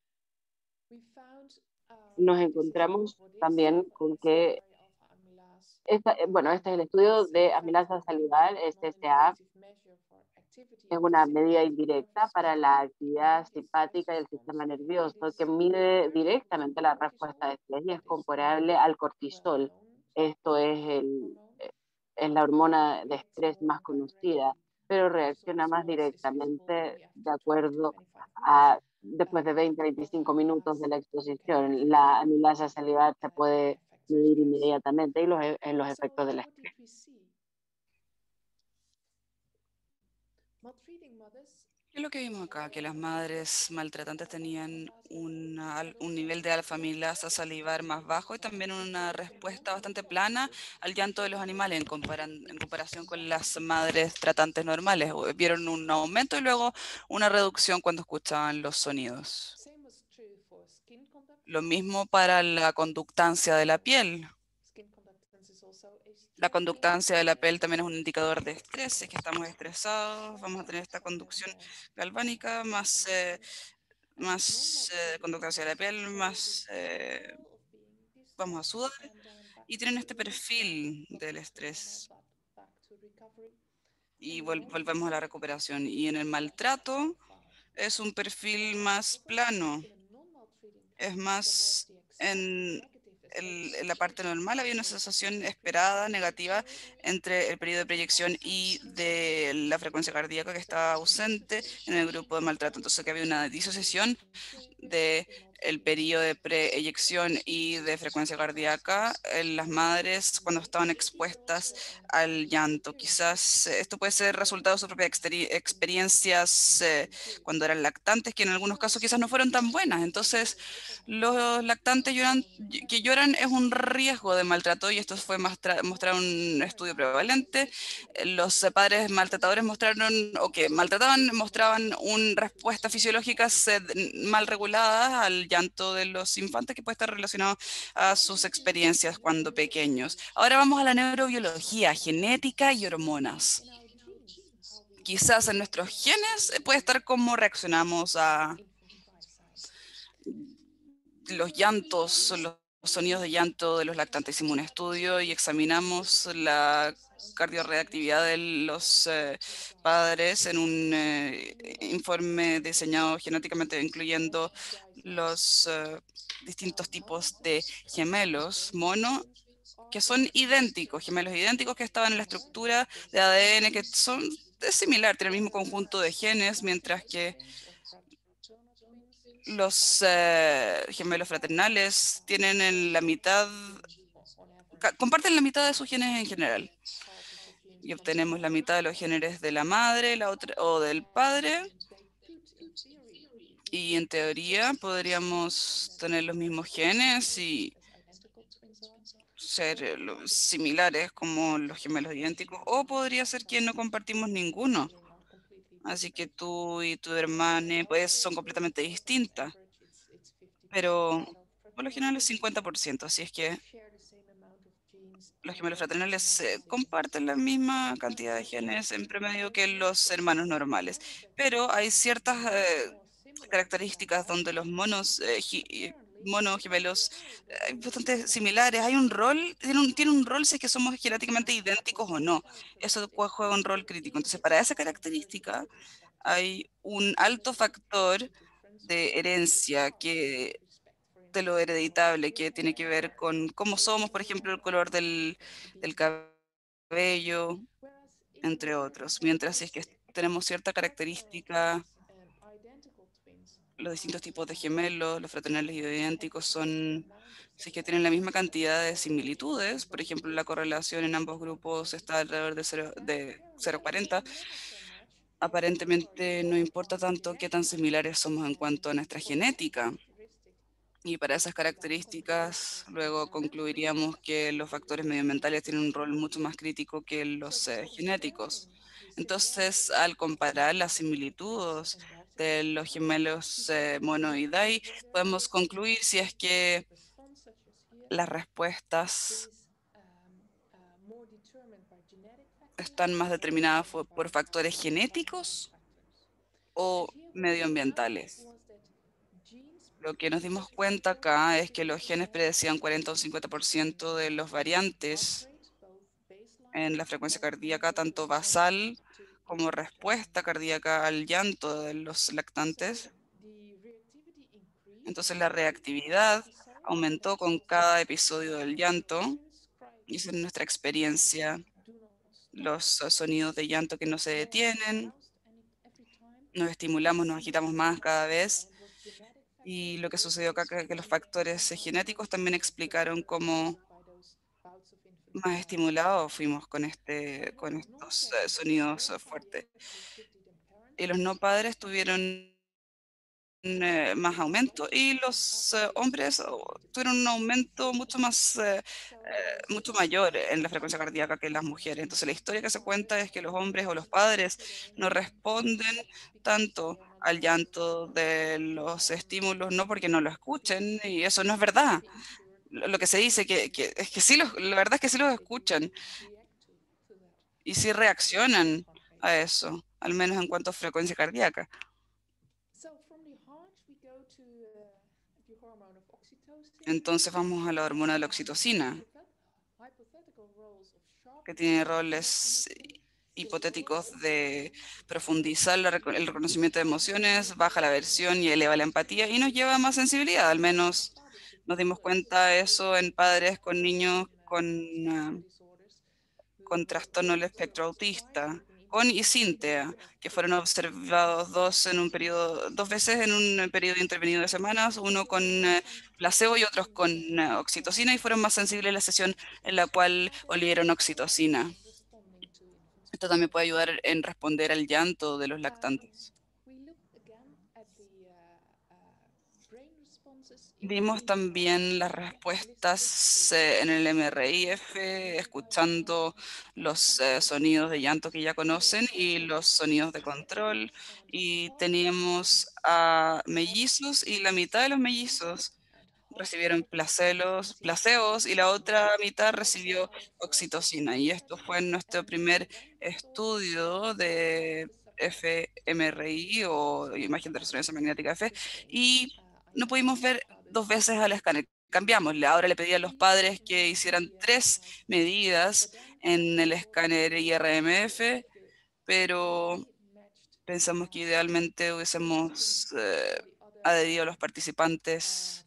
Nos encontramos también con que, este es el estudio de amilasa salival, SSA, es una medida indirecta para la actividad simpática del sistema nervioso que mide directamente la respuesta de estrés y es comparable al cortisol. Esto es la hormona de estrés más conocida, pero reacciona más directamente de acuerdo a después de 20-25 minutos de la exposición. La amilasa salival se puede medir inmediatamente y en los efectos del estrés. ¿Qué es lo que vimos acá? Que las madres maltratantes tenían un nivel de alfa-amilasa salivar más bajo y también una respuesta bastante plana al llanto de los animales en comparación con las madres tratantes normales. Vieron un aumento y luego una reducción cuando escuchaban los sonidos. Lo mismo para la conductancia de la piel. La conductancia de la piel también es un indicador de estrés. Si es que estamos estresados, vamos a tener esta conducción galvánica, más conductancia de la piel, más vamos a sudar y tienen este perfil del estrés. Y volvemos a la recuperación. Y en el maltrato es un perfil más plano. Es más en la parte normal había una sensación esperada, negativa, entre el periodo de proyección y de la frecuencia cardíaca que estaba ausente en el grupo de maltrato. Entonces que había una disociación de el periodo de preeyección y de frecuencia cardíaca en las madres cuando estaban expuestas al llanto. Quizás esto puede ser resultado de sus propias experiencias cuando eran lactantes, que en algunos casos quizás no fueron tan buenas. Entonces, los lactantes que lloran es un riesgo de maltrato y esto fue mostrado en un estudio prevalente. Los padres maltratadores mostraron, o que maltrataban, mostraban una respuesta fisiológica mal regulada al llanto de los infantes que puede estar relacionado a sus experiencias cuando pequeños. Ahora vamos a la neurobiología, genética y hormonas. quizás en nuestros genes puede estar cómo reaccionamos a los llantos, los sonidos de llanto de los lactantes. Hicimos un estudio y examinamos la cardiorreactividad de los padres en un informe diseñado genéticamente, incluyendo los distintos tipos de gemelos mono que son idénticos, gemelos idénticos que estaban en la estructura de ADN, que son es similar, tienen el mismo conjunto de genes, mientras que los gemelos fraternales tienen en la mitad, comparten la mitad de sus genes en general. Y obtenemos la mitad de los genes de la madre, la otra, o del padre. Y en teoría podríamos tener los mismos genes y ser similares como los gemelos idénticos. O podría ser que no compartimos ninguno. Así que tú y tu hermana pues son completamente distintas. Pero por lo general es 50%, así es que los gemelos fraternales comparten la misma cantidad de genes en promedio que los hermanos normales. Pero hay ciertas características donde los monos, monos gemelos bastante similares. Hay un rol, tiene un rol si es que somos genéticamente idénticos o no. Eso juega un rol crítico. Entonces, para esa característica hay un alto factor de herencia que de lo hereditable, que tiene que ver con cómo somos, por ejemplo, el color del cabello, entre otros. Mientras si es que tenemos cierta característica, los distintos tipos de gemelos, los fraternales y idénticos son, si es que tienen la misma cantidad de similitudes, por ejemplo, la correlación en ambos grupos está alrededor de 0,40, aparentemente no importa tanto qué tan similares somos en cuanto a nuestra genética. Y para esas características, luego concluiríamos que los factores medioambientales tienen un rol mucho más crítico que los genéticos. Entonces, al comparar las similitudes de los gemelos mono y Dai, podemos concluir si es que las respuestas están más determinadas por factores genéticos o medioambientales. Lo que nos dimos cuenta acá es que los genes predecían 40 o 50% de los variantes en la frecuencia cardíaca, tanto basal como respuesta cardíaca al llanto de los lactantes. Entonces la reactividad aumentó con cada episodio del llanto, y esa es nuestra experiencia. Los sonidos de llanto que no se detienen, nos estimulamos, nos agitamos más cada vez. Y lo que sucedió acá, que los factores genéticos también explicaron cómo más estimulados fuimos con estos sonidos fuertes. Y los no padres tuvieron más aumento y los hombres tuvieron un aumento mucho mayor en la frecuencia cardíaca que las mujeres. Entonces la historia que se cuenta es que los hombres o los padres no responden tanto al llanto de los estímulos, no porque no lo escuchen, y eso no es verdad. Lo que se dice es que sí, la verdad es que sí los escuchan y sí reaccionan a eso, al menos en cuanto a frecuencia cardíaca. Entonces vamos a la hormona de la oxitocina, que tiene roles hipotéticos de profundizar el reconocimiento de emociones, baja la aversión y eleva la empatía y nos lleva a más sensibilidad. Al menos nos dimos cuenta de eso en padres con niños con trastorno del espectro autista, con y sin TEA, que fueron observados dos veces en un periodo intervenido de semanas, uno con placebo y otros con oxitocina, y fueron más sensibles a la sesión en la cual olieron oxitocina. Esto también puede ayudar en responder al llanto de los lactantes. Vimos también las respuestas en el MRIF, escuchando los sonidos de llanto que ya conocen y los sonidos de control. Y teníamos a mellizos y la mitad de los mellizos recibieron placeos y la otra mitad recibió oxitocina. Y esto fue nuestro primer estudio de fMRI o imagen de resonancia magnética F, y no pudimos ver dos veces al escáner. Cambiamos, ahora le pedí a los padres que hicieran 3 medidas en el escáner IRMF, pero pensamos que idealmente hubiésemos adherido a los participantes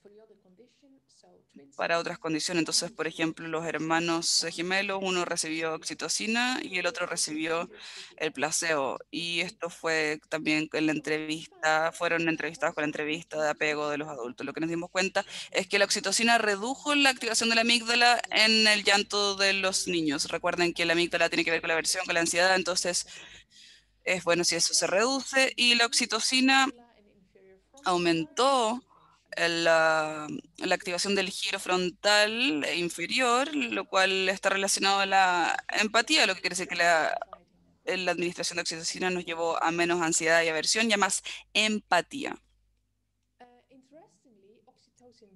para otras condiciones. Entonces, por ejemplo, los hermanos gemelos, uno recibió oxitocina y el otro recibió el placebo. Y esto fue también en la entrevista, fueron entrevistados con la entrevista de apego de los adultos. Lo que nos dimos cuenta es que la oxitocina redujo la activación de la amígdala en el llanto de los niños. Recuerden que la amígdala tiene que ver con la aversión, con la ansiedad, entonces es bueno si eso se reduce, y la oxitocina aumentó la activación del giro frontal inferior, lo cual está relacionado a la empatía, lo que quiere decir que la administración de oxitocina nos llevó a menos ansiedad y aversión y a más empatía.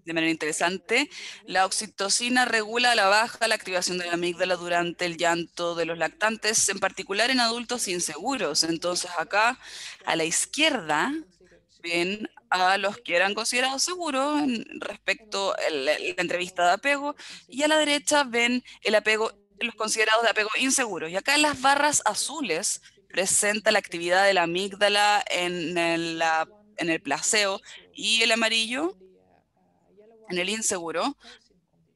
De manera interesante, la oxitocina regula a la baja la activación de la amígdala durante el llanto de los lactantes, en particular en adultos inseguros. Entonces acá a la izquierda ven a los que eran considerados seguros respecto a la entrevista de apego, y a la derecha ven el apego, los considerados de apego inseguros. Y acá en las barras azules presenta la actividad de la amígdala en el placebo, y el amarillo en el inseguro,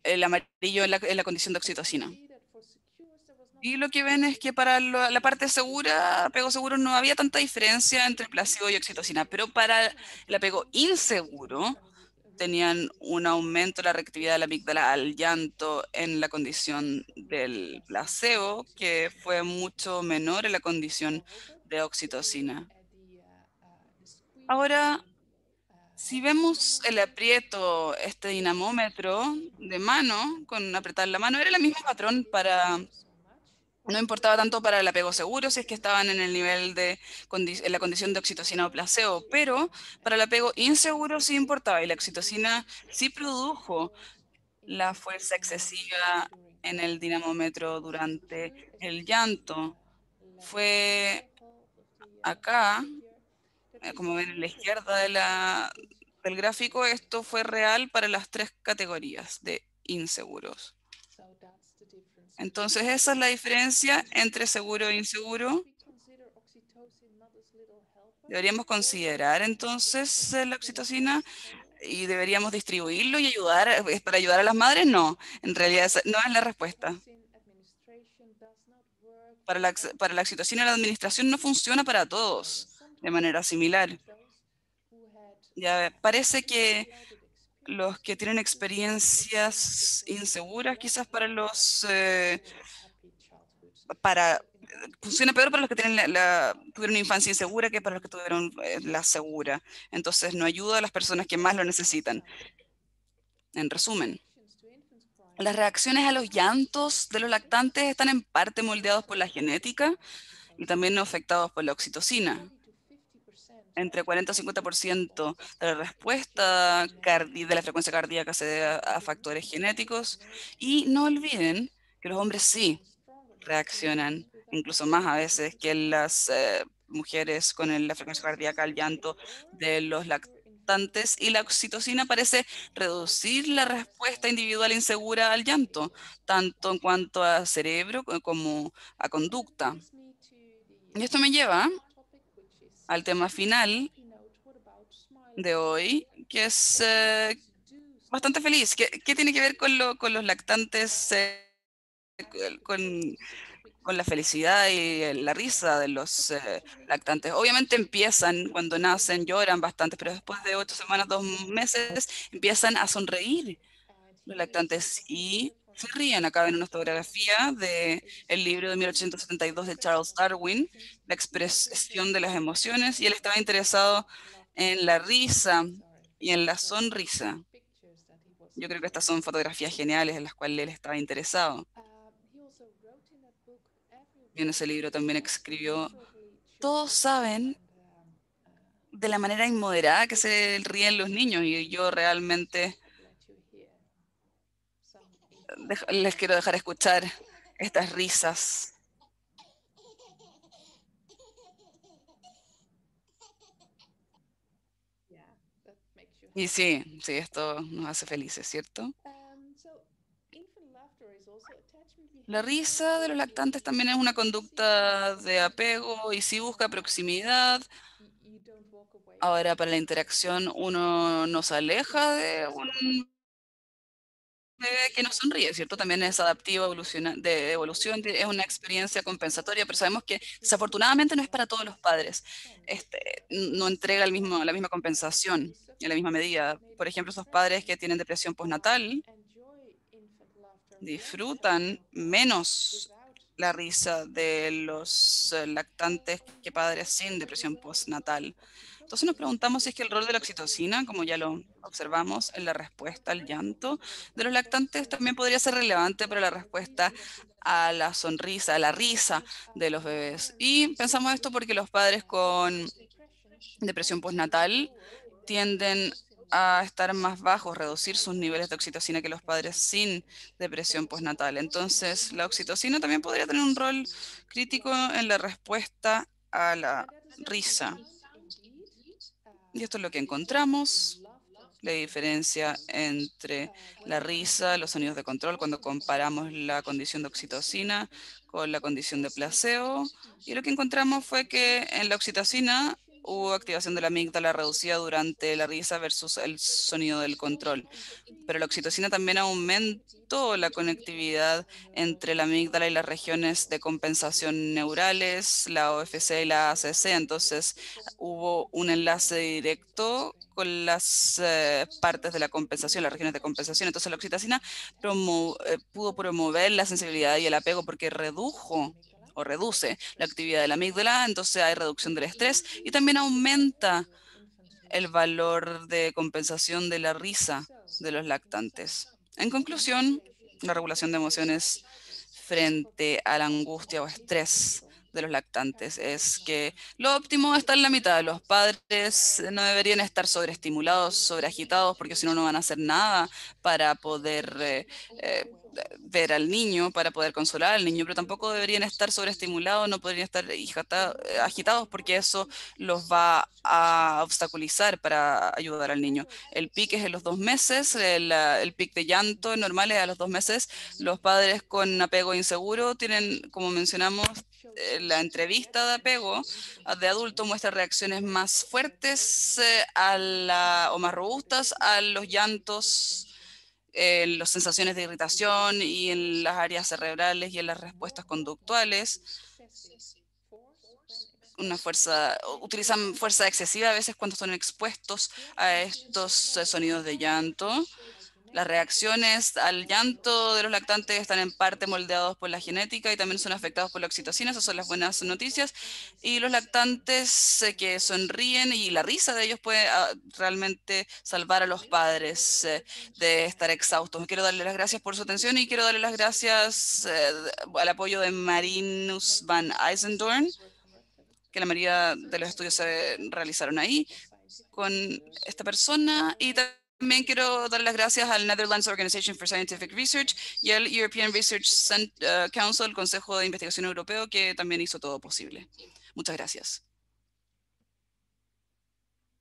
el amarillo en la condición de oxitocina. Y lo que ven es que para la parte segura, apego seguro, no había tanta diferencia entre placebo y oxitocina, pero para el apego inseguro tenían un aumento de la reactividad de la amígdala al llanto en la condición del placebo, que fue mucho menor en la condición de oxitocina. Ahora, si vemos el aprieto, este dinamómetro de mano, con apretar la mano, era el mismo patrón para, no importaba tanto para el apego seguro si es que estaban en el nivel en la condición de oxitocina o placebo, pero para el apego inseguro sí importaba, y la oxitocina sí produjo la fuerza excesiva en el dinamómetro durante el llanto. Fue acá, como ven en la izquierda del gráfico, esto fue real para las 3 categorías de inseguros. Entonces esa es la diferencia entre seguro e inseguro. Deberíamos considerar entonces la oxitocina y deberíamos distribuirlo y ayudar. ¿Es para ayudar a las madres? No, en realidad esa no es la respuesta. Para la oxitocina la administración no funciona para todos de manera similar. Ya parece que los que tienen experiencias inseguras, quizás funciona peor para los que tienen tuvieron una infancia insegura que para los que tuvieron la segura. Entonces no ayuda a las personas que más lo necesitan. En resumen, las reacciones a los llantos de los lactantes están en parte moldeados por la genética y también afectados por la oxitocina. Entre 40 y 50% de la respuesta de la frecuencia cardíaca se debe a factores genéticos. Y no olviden que los hombres sí reaccionan, incluso más a veces que las mujeres con la frecuencia cardíaca al llanto de los lactantes, y la oxitocina parece reducir la respuesta individual insegura al llanto, tanto en cuanto a cerebro como a conducta. Y esto me lleva al tema final de hoy, que es bastante feliz. ¿Qué tiene que ver con los lactantes, con la felicidad y la risa de los lactantes? Obviamente empiezan cuando nacen, lloran bastante, pero después de 8 semanas, 2 meses, empiezan a sonreír los lactantes y se ríen. Acá ven una fotografía del libro de 1872 de Charles Darwin, La expresión de las emociones, y él estaba interesado en la risa y en la sonrisa. Yo creo que estas son fotografías geniales en las cuales él estaba interesado. Y en ese libro también escribió: todos saben de la manera inmoderada que se ríen los niños, y yo realmente les quiero dejar escuchar estas risas. Y sí, esto nos hace felices, ¿cierto? La risa de los lactantes también es una conducta de apego y sí busca proximidad. Ahora, para la interacción, uno nos aleja de un bebé que nos sonríe, ¿cierto? También es adaptivo, de evolución, es una experiencia compensatoria, pero sabemos que desafortunadamente no es para todos los padres. No entrega la misma compensación en la misma medida. Por ejemplo, esos padres que tienen depresión postnatal disfrutan menos la risa de los lactantes que padres sin depresión postnatal. Entonces nos preguntamos si es que el rol de la oxitocina, como ya lo observamos en la respuesta al llanto de los lactantes, también podría ser relevante para la respuesta a la sonrisa, a la risa de los bebés. Y pensamos esto porque los padres con depresión postnatal tienden a estar más bajos, reducir sus niveles de oxitocina que los padres sin depresión postnatal. Entonces, la oxitocina también podría tener un rol crítico en la respuesta a la risa. Y esto es lo que encontramos, la diferencia entre la risa, los sonidos de control, cuando comparamos la condición de oxitocina con la condición de placebo. Y lo que encontramos fue que en la oxitocina hubo activación de la amígdala reducida durante la risa versus el sonido del control. Pero la oxitocina también aumentó la conectividad entre la amígdala y las regiones de compensación neurales, la OFC y la ACC. Entonces hubo un enlace directo con las partes de la compensación, las regiones de compensación. Entonces la oxitocina pudo promover la sensibilidad y el apego porque reduce la actividad de la amígdala, entonces hay reducción del estrés y también aumenta el valor de compensación de la risa de los lactantes. En conclusión, la regulación de emociones frente a la angustia o estrés de los lactantes es que lo óptimo está en la mitad. Los padres no deberían estar sobreestimulados, sobreagitados, porque si no, no van a hacer nada para poder ver al niño, para poder consolar al niño, pero tampoco deberían estar sobreestimulados, no podrían estar agitados, porque eso los va a obstaculizar para ayudar al niño. El pic es en los 2 meses, el pic de llanto normal es a los 2 meses. Los padres con apego inseguro tienen, como mencionamos, la entrevista de apego de adulto muestra reacciones más fuertes o más robustas a los llantos, en las sensaciones de irritación y en las áreas cerebrales y en las respuestas conductuales. Utilizan fuerza excesiva a veces cuando son expuestos a estos sonidos de llanto. Las reacciones al llanto de los lactantes están en parte moldeados por la genética y también son afectados por la oxitocina, esas son las buenas noticias. Y los lactantes que sonríen y la risa de ellos puede realmente salvar a los padres de estar exhaustos. Quiero darle las gracias por su atención y quiero darle las gracias al apoyo de Marinus van Eisendorn, que la mayoría de los estudios se realizaron ahí con esta persona, y también quiero dar las gracias al Netherlands Organization for Scientific Research y al European Research Council, el Consejo de Investigación Europeo, que también hizo todo posible. Muchas gracias.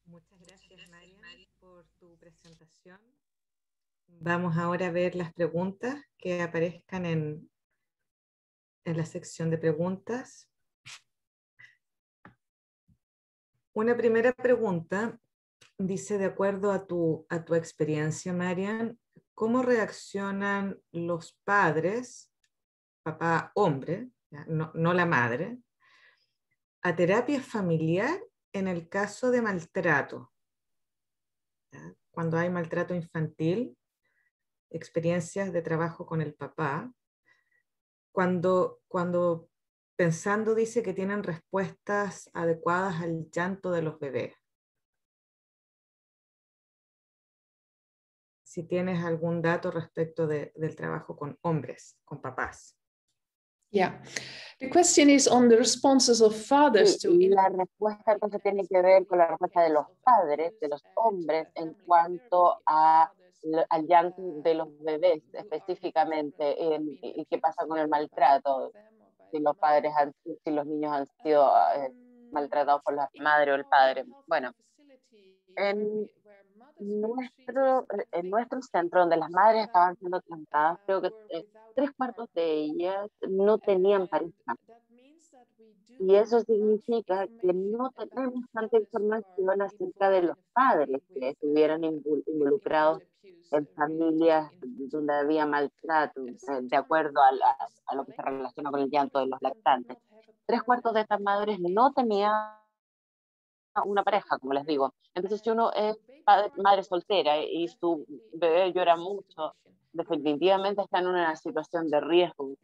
Muchas gracias, Marian, por tu presentación. Vamos ahora a ver las preguntas que aparezcan en la sección de preguntas. Una primera pregunta dice, de acuerdo a tu experiencia, Marian, ¿cómo reaccionan los padres, papá hombre, no la madre, a terapia familiar en el caso de maltrato? Cuando hay maltrato infantil, experiencias de trabajo con el papá, cuando pensando dice que tienen respuestas adecuadas al llanto de los bebés. Si tienes algún dato respecto del trabajo con hombres, con papás. Yeah. The question is on the responses of fathers to la respuesta entonces tiene que ver con la respuesta de los padres, de los hombres, en cuanto a al llanto de los bebés específicamente y qué pasa con el maltrato, si los padres si los niños han sido maltratados por la madre o el padre. Bueno, en en nuestro centro, donde las madres estaban siendo tratadas, creo que 3/4 de ellas no tenían pareja. Y eso significa que no tenemos tanta información acerca de los padres que estuvieran involucrados en familias donde había maltrato, de acuerdo a lo que se relaciona con el llanto de los lactantes. 3/4 de estas madres no tenían una pareja, como les digo. Entonces, si uno es madre soltera y su bebé llora mucho, definitivamente está en una situación de riesgo,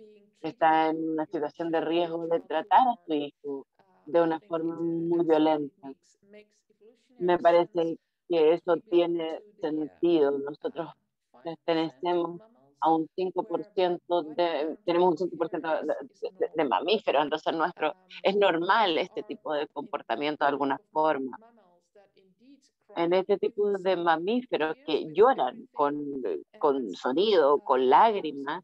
está en una situación de riesgo de tratar a su hijo de una forma muy violenta. Me parece que eso tiene sentido. Nosotros pertenecemos a un 5% tenemos un 5% de mamíferos, entonces es normal este tipo de comportamiento de alguna forma. En este tipo de mamíferos que lloran con sonido, con lágrimas,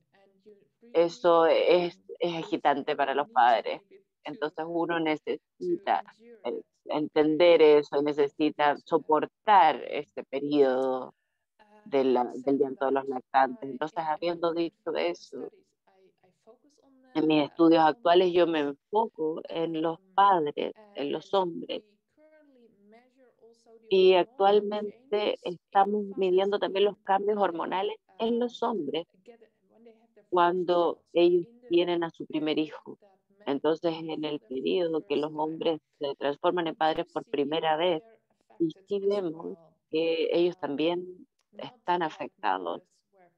eso es agitante para los padres. Entonces uno necesita entender eso, necesita soportar ese periodo del llanto de los lactantes. Entonces, habiendo dicho eso, en mis estudios actuales yo me enfoco en los padres, en los hombres, y actualmente estamos midiendo también los cambios hormonales en los hombres cuando ellos tienen a su primer hijo. Entonces, en el periodo que los hombres se transforman en padres por primera vez, y sí vemos que ellos también están afectados,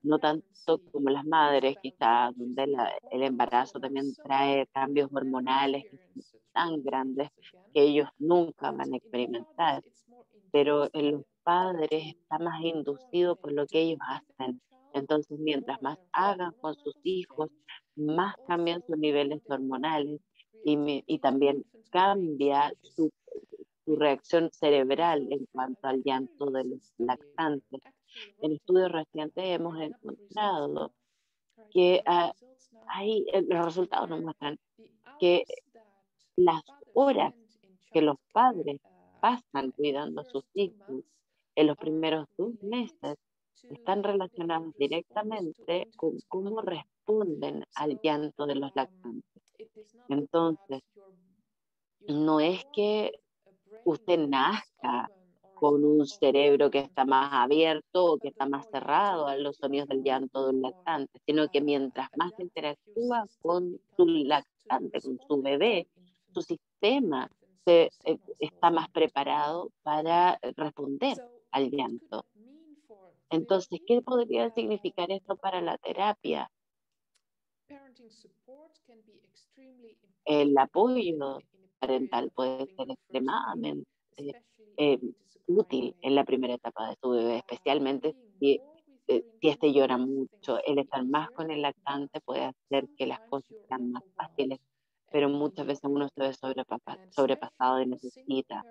no tanto como las madres, quizás, donde el embarazo también trae cambios hormonales que son tan grandes que ellos nunca van a experimentar, pero en los padres está más inducido por lo que ellos hacen. Entonces, mientras más hagan con sus hijos, más cambian sus niveles hormonales y también cambia su reacción cerebral en cuanto al llanto de los lactantes. En estudios recientes hemos encontrado que los resultados nos muestran que las horas que los padres pasan cuidando a sus hijos en los primeros 2 meses están relacionadas directamente con cómo responden al llanto de los lactantes. Entonces, no es que usted nazca con un cerebro que está más abierto o que está más cerrado a los sonidos del llanto de un lactante, sino que mientras más interactúa con su lactante, con su bebé, su sistema está más preparado para responder al llanto. Entonces, ¿qué podría significar esto para la terapia? El apoyo parental puede ser extremadamente eh, útil en la primera etapa de su bebé, especialmente si este llora mucho. El estar más con el lactante puede hacer que las cosas sean más fáciles, pero muchas veces uno se ve sobrepasado y necesita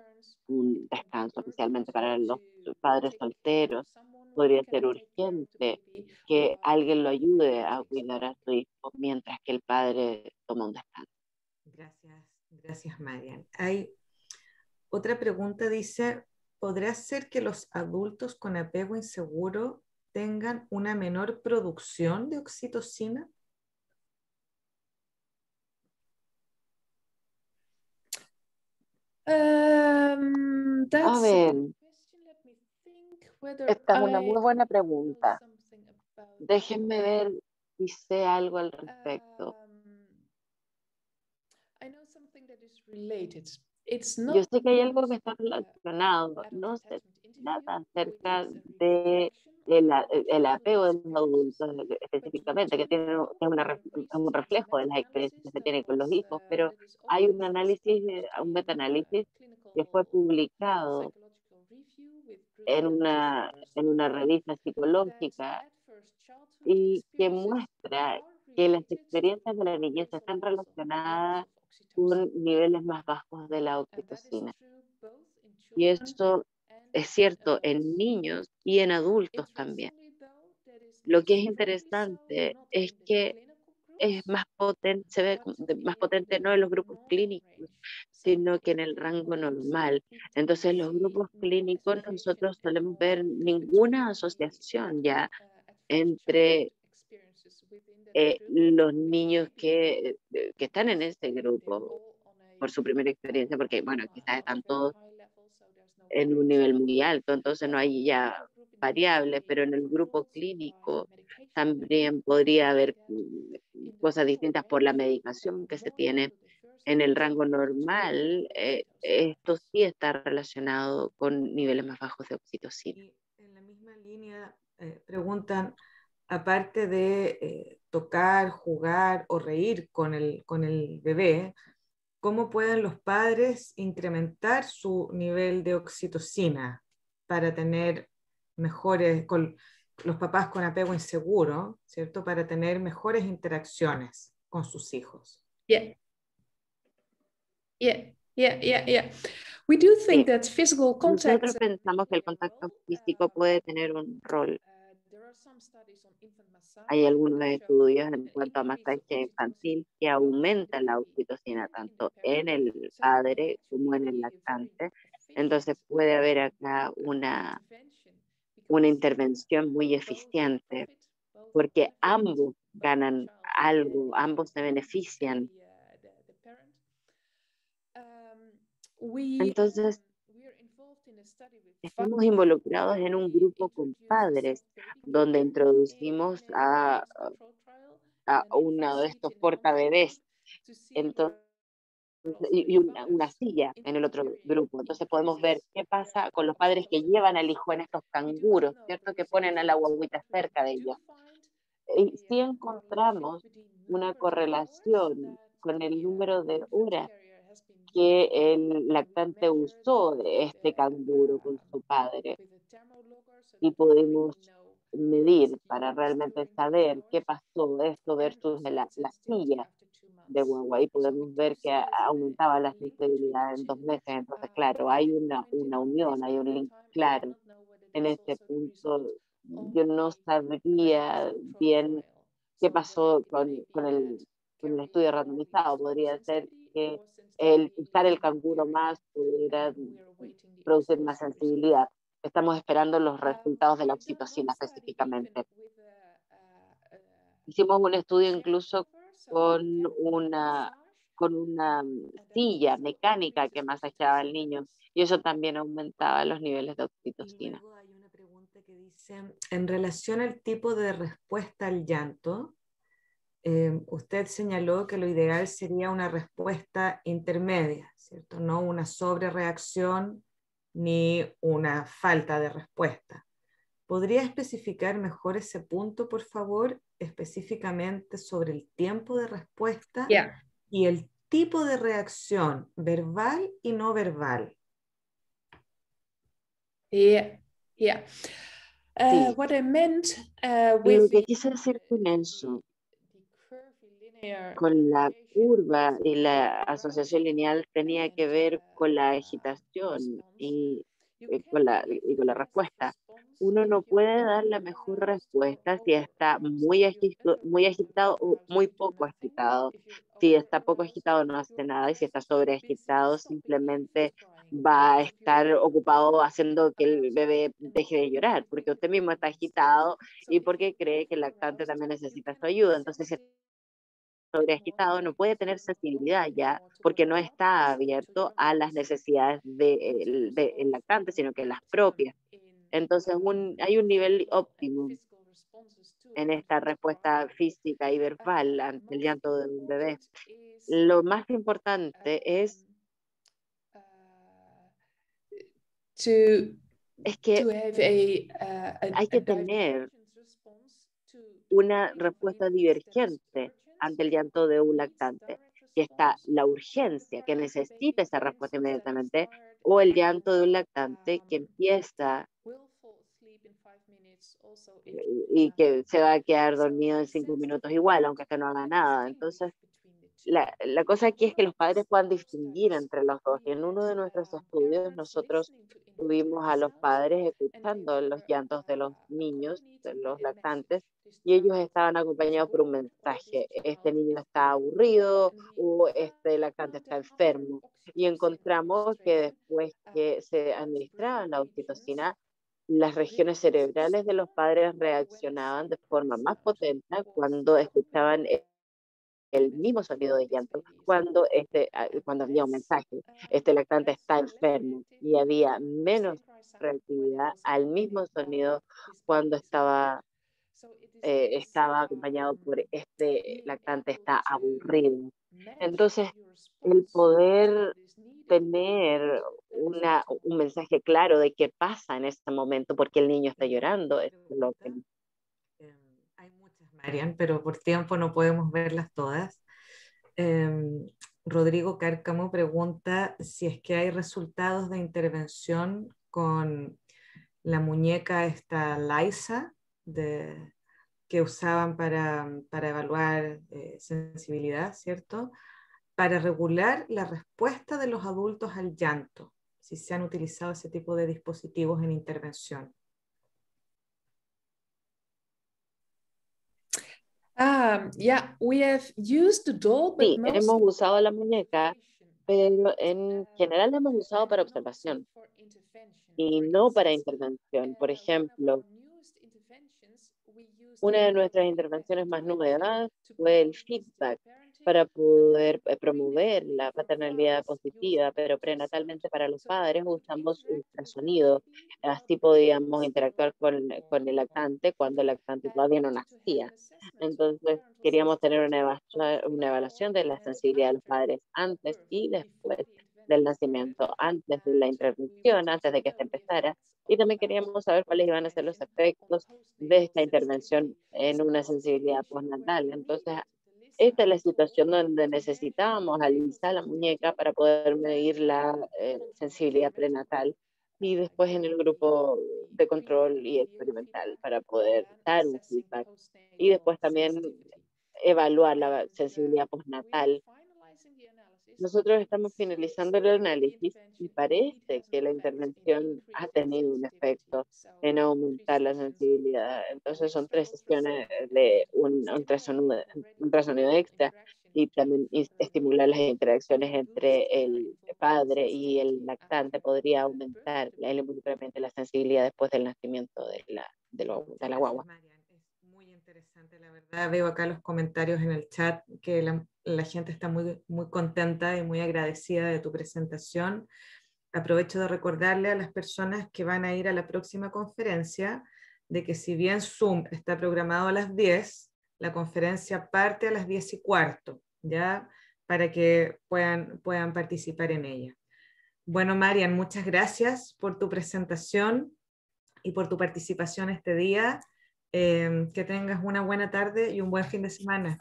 un descanso, especialmente para los padres solteros. Podría ser urgente que alguien lo ayude a cuidar a su hijo mientras que el padre toma un descanso. Gracias, Marian. Hay otra pregunta, dice, ¿podrá ser que los adultos con apego inseguro tengan una menor producción de oxitocina? A ver, esta es una muy buena pregunta. Déjenme ver si sé algo al respecto. Yo sé que hay algo que está relacionado, no sé nada acerca de el apego de los adultos específicamente, que tiene un reflejo de las experiencias que se tienen con los hijos, pero hay un análisis, un metaanálisis que fue publicado en una revista psicológica y que muestra que las experiencias de la niñez están relacionadas con niveles más bajos de la oxitocina. Y eso es cierto en niños y en adultos también. Lo que es interesante es que es más potente, se ve más potente no en los grupos clínicos, sino que en el rango normal. Entonces, en los grupos clínicos nosotros solemos ver ninguna asociación ya entre los niños que están en ese grupo por su primera experiencia, porque, bueno, quizás están todos en un nivel muy alto, entonces no hay ya variables, pero en el grupo clínico también podría haber cosas distintas por la medicación que se tiene. En el rango normal, esto sí está relacionado con niveles más bajos de oxitocina. Y en la misma línea preguntan, aparte de tocar, jugar o reír con el bebé, ¿cómo pueden los padres incrementar su nivel de oxitocina para tener mejores, con los papás con apego inseguro, ¿cierto? Para tener mejores interacciones con sus hijos? Yeah. Yeah, yeah, yeah, yeah. We do think Sí, that physical contact. nosotros pensamos que el contacto físico puede tener un rol. Hay algunos estudios en cuanto a masaje infantil que aumenta la oxitocina tanto en el padre como en el lactante. Entonces puede haber acá una intervención muy eficiente porque ambos ganan algo, ambos se benefician. Entonces, estamos involucrados en un grupo con padres donde introducimos a uno de estos portabebés entonces, y una silla en el otro grupo. Entonces podemos ver qué pasa con los padres que llevan al hijo en estos canguros, ¿cierto? Que ponen a la guaguita cerca de ellos. Y sí encontramos una correlación con el número de horas que el lactante usó de este canguro con su padre y pudimos medir para realmente saber qué pasó esto versus la silla de guagua y podemos ver que aumentaba la sensibilidad en 2 meses. Entonces, claro, hay una unión, hay un link claro. En este punto, yo no sabría bien qué pasó con el estudio randomizado. Podría ser que el usar el canguro más pudiera producir más sensibilidad. Estamos esperando los resultados de la oxitocina específicamente. Hicimos un estudio incluso con una, con una silla mecánica que masajeaba al niño y eso también aumentaba los niveles de Y oxitocina. luego hay una pregunta que dice, en relación al tipo de respuesta al llanto, usted señaló que lo ideal sería una respuesta intermedia, ¿cierto? No una sobrereacción ni una falta de respuesta. ¿Podría especificar mejor ese punto, por favor, específicamente sobre el tiempo de respuesta Yeah. y el tipo de reacción verbal y no verbal? Yeah, yeah. Sí, What I meant lo with que quise decir con eso, con la curva y la asociación lineal tenía que ver con la agitación y con la respuesta. Uno no puede dar la mejor respuesta si está muy agitado o muy poco agitado. Si está poco agitado no hace nada y si está sobreagitado simplemente va a estar ocupado haciendo que el bebé deje de llorar, porque usted mismo está agitado y porque cree que el lactante también necesita su ayuda. Entonces, si sobreagitado no puede tener sensibilidad ya porque no está abierto a las necesidades del lactante, sino que las propias. Entonces hay un nivel óptimo en esta respuesta física y verbal ante el llanto de un bebé. Lo más importante to es que have hay que tener una respuesta divergente ante el llanto de un lactante, que está la urgencia, que necesita esa respuesta inmediatamente, o el llanto de un lactante que empieza y que se va a quedar dormido en 5 minutos igual, aunque este no haga nada. Entonces, la cosa aquí es que los padres puedan distinguir entre los dos. Y en uno de nuestros estudios nosotros tuvimos a los padres escuchando los llantos de los niños, de los lactantes, y ellos estaban acompañados por un mensaje: este niño está aburrido o este lactante está enfermo. Y encontramos que después que se administraba la oxitocina, las regiones cerebrales de los padres reaccionaban de forma más potente cuando escuchaban el mismo sonido de llanto, cuando había un mensaje: este lactante está enfermo, y había menos reactividad al mismo sonido cuando estaba acompañado por este lactante está aburrido. Entonces, el poder tener un mensaje claro de qué pasa en este momento, porque el niño está llorando, es lo que... Hay muchas, Marian, pero por tiempo no podemos verlas todas. Rodrigo Cárcamo pregunta si es que hay resultados de intervención con la muñeca esta Liza que usaban para evaluar sensibilidad, ¿cierto? Para regular la respuesta de los adultos al llanto, si se han utilizado ese tipo de dispositivos en intervención. Yeah, we have used the doll, but Sí, hemos mostly usado la muñeca, pero en general la hemos usado para observación y no para intervención. Por ejemplo, una de nuestras intervenciones más nuevas fue el feedback para poder promover la paternalidad positiva, pero prenatalmente para los padres usamos ultrasonido. Así podíamos interactuar con el lactante cuando el lactante todavía no nacía. Entonces, queríamos tener una evaluación de la sensibilidad de los padres antes y después del nacimiento, antes de la intervención, antes de que se empezara. Y también queríamos saber cuáles iban a ser los efectos de esta intervención en una sensibilidad postnatal. Entonces, esta es la situación donde necesitábamos alisar la muñeca para poder medir la sensibilidad prenatal, y después en el grupo de control y experimental para poder dar un feedback, y después también evaluar la sensibilidad postnatal. Nosotros estamos finalizando el análisis y parece que la intervención ha tenido un efecto en aumentar la sensibilidad. Entonces son 3 sesiones de un ultrasonido extra, y también estimular las interacciones entre el padre y el lactante podría aumentar el involucramiento de la sensibilidad después del nacimiento de la guagua. Marian, es muy interesante, la verdad. Veo acá los comentarios en el chat que la gente está muy, muy contenta y muy agradecida de tu presentación. Aprovecho de recordarle a las personas que van a ir a la próxima conferencia de que si bien Zoom está programado a las 10, la conferencia parte a las 10:15, ¿ya? Para que puedan participar en ella. Bueno, Marian, muchas gracias por tu presentación y por tu participación este día. Que tengas una buena tarde y un buen fin de semana.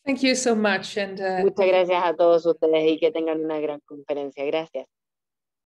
thank you so much. Muchas gracias a todos ustedes y que tengan una gran conferencia. Gracias.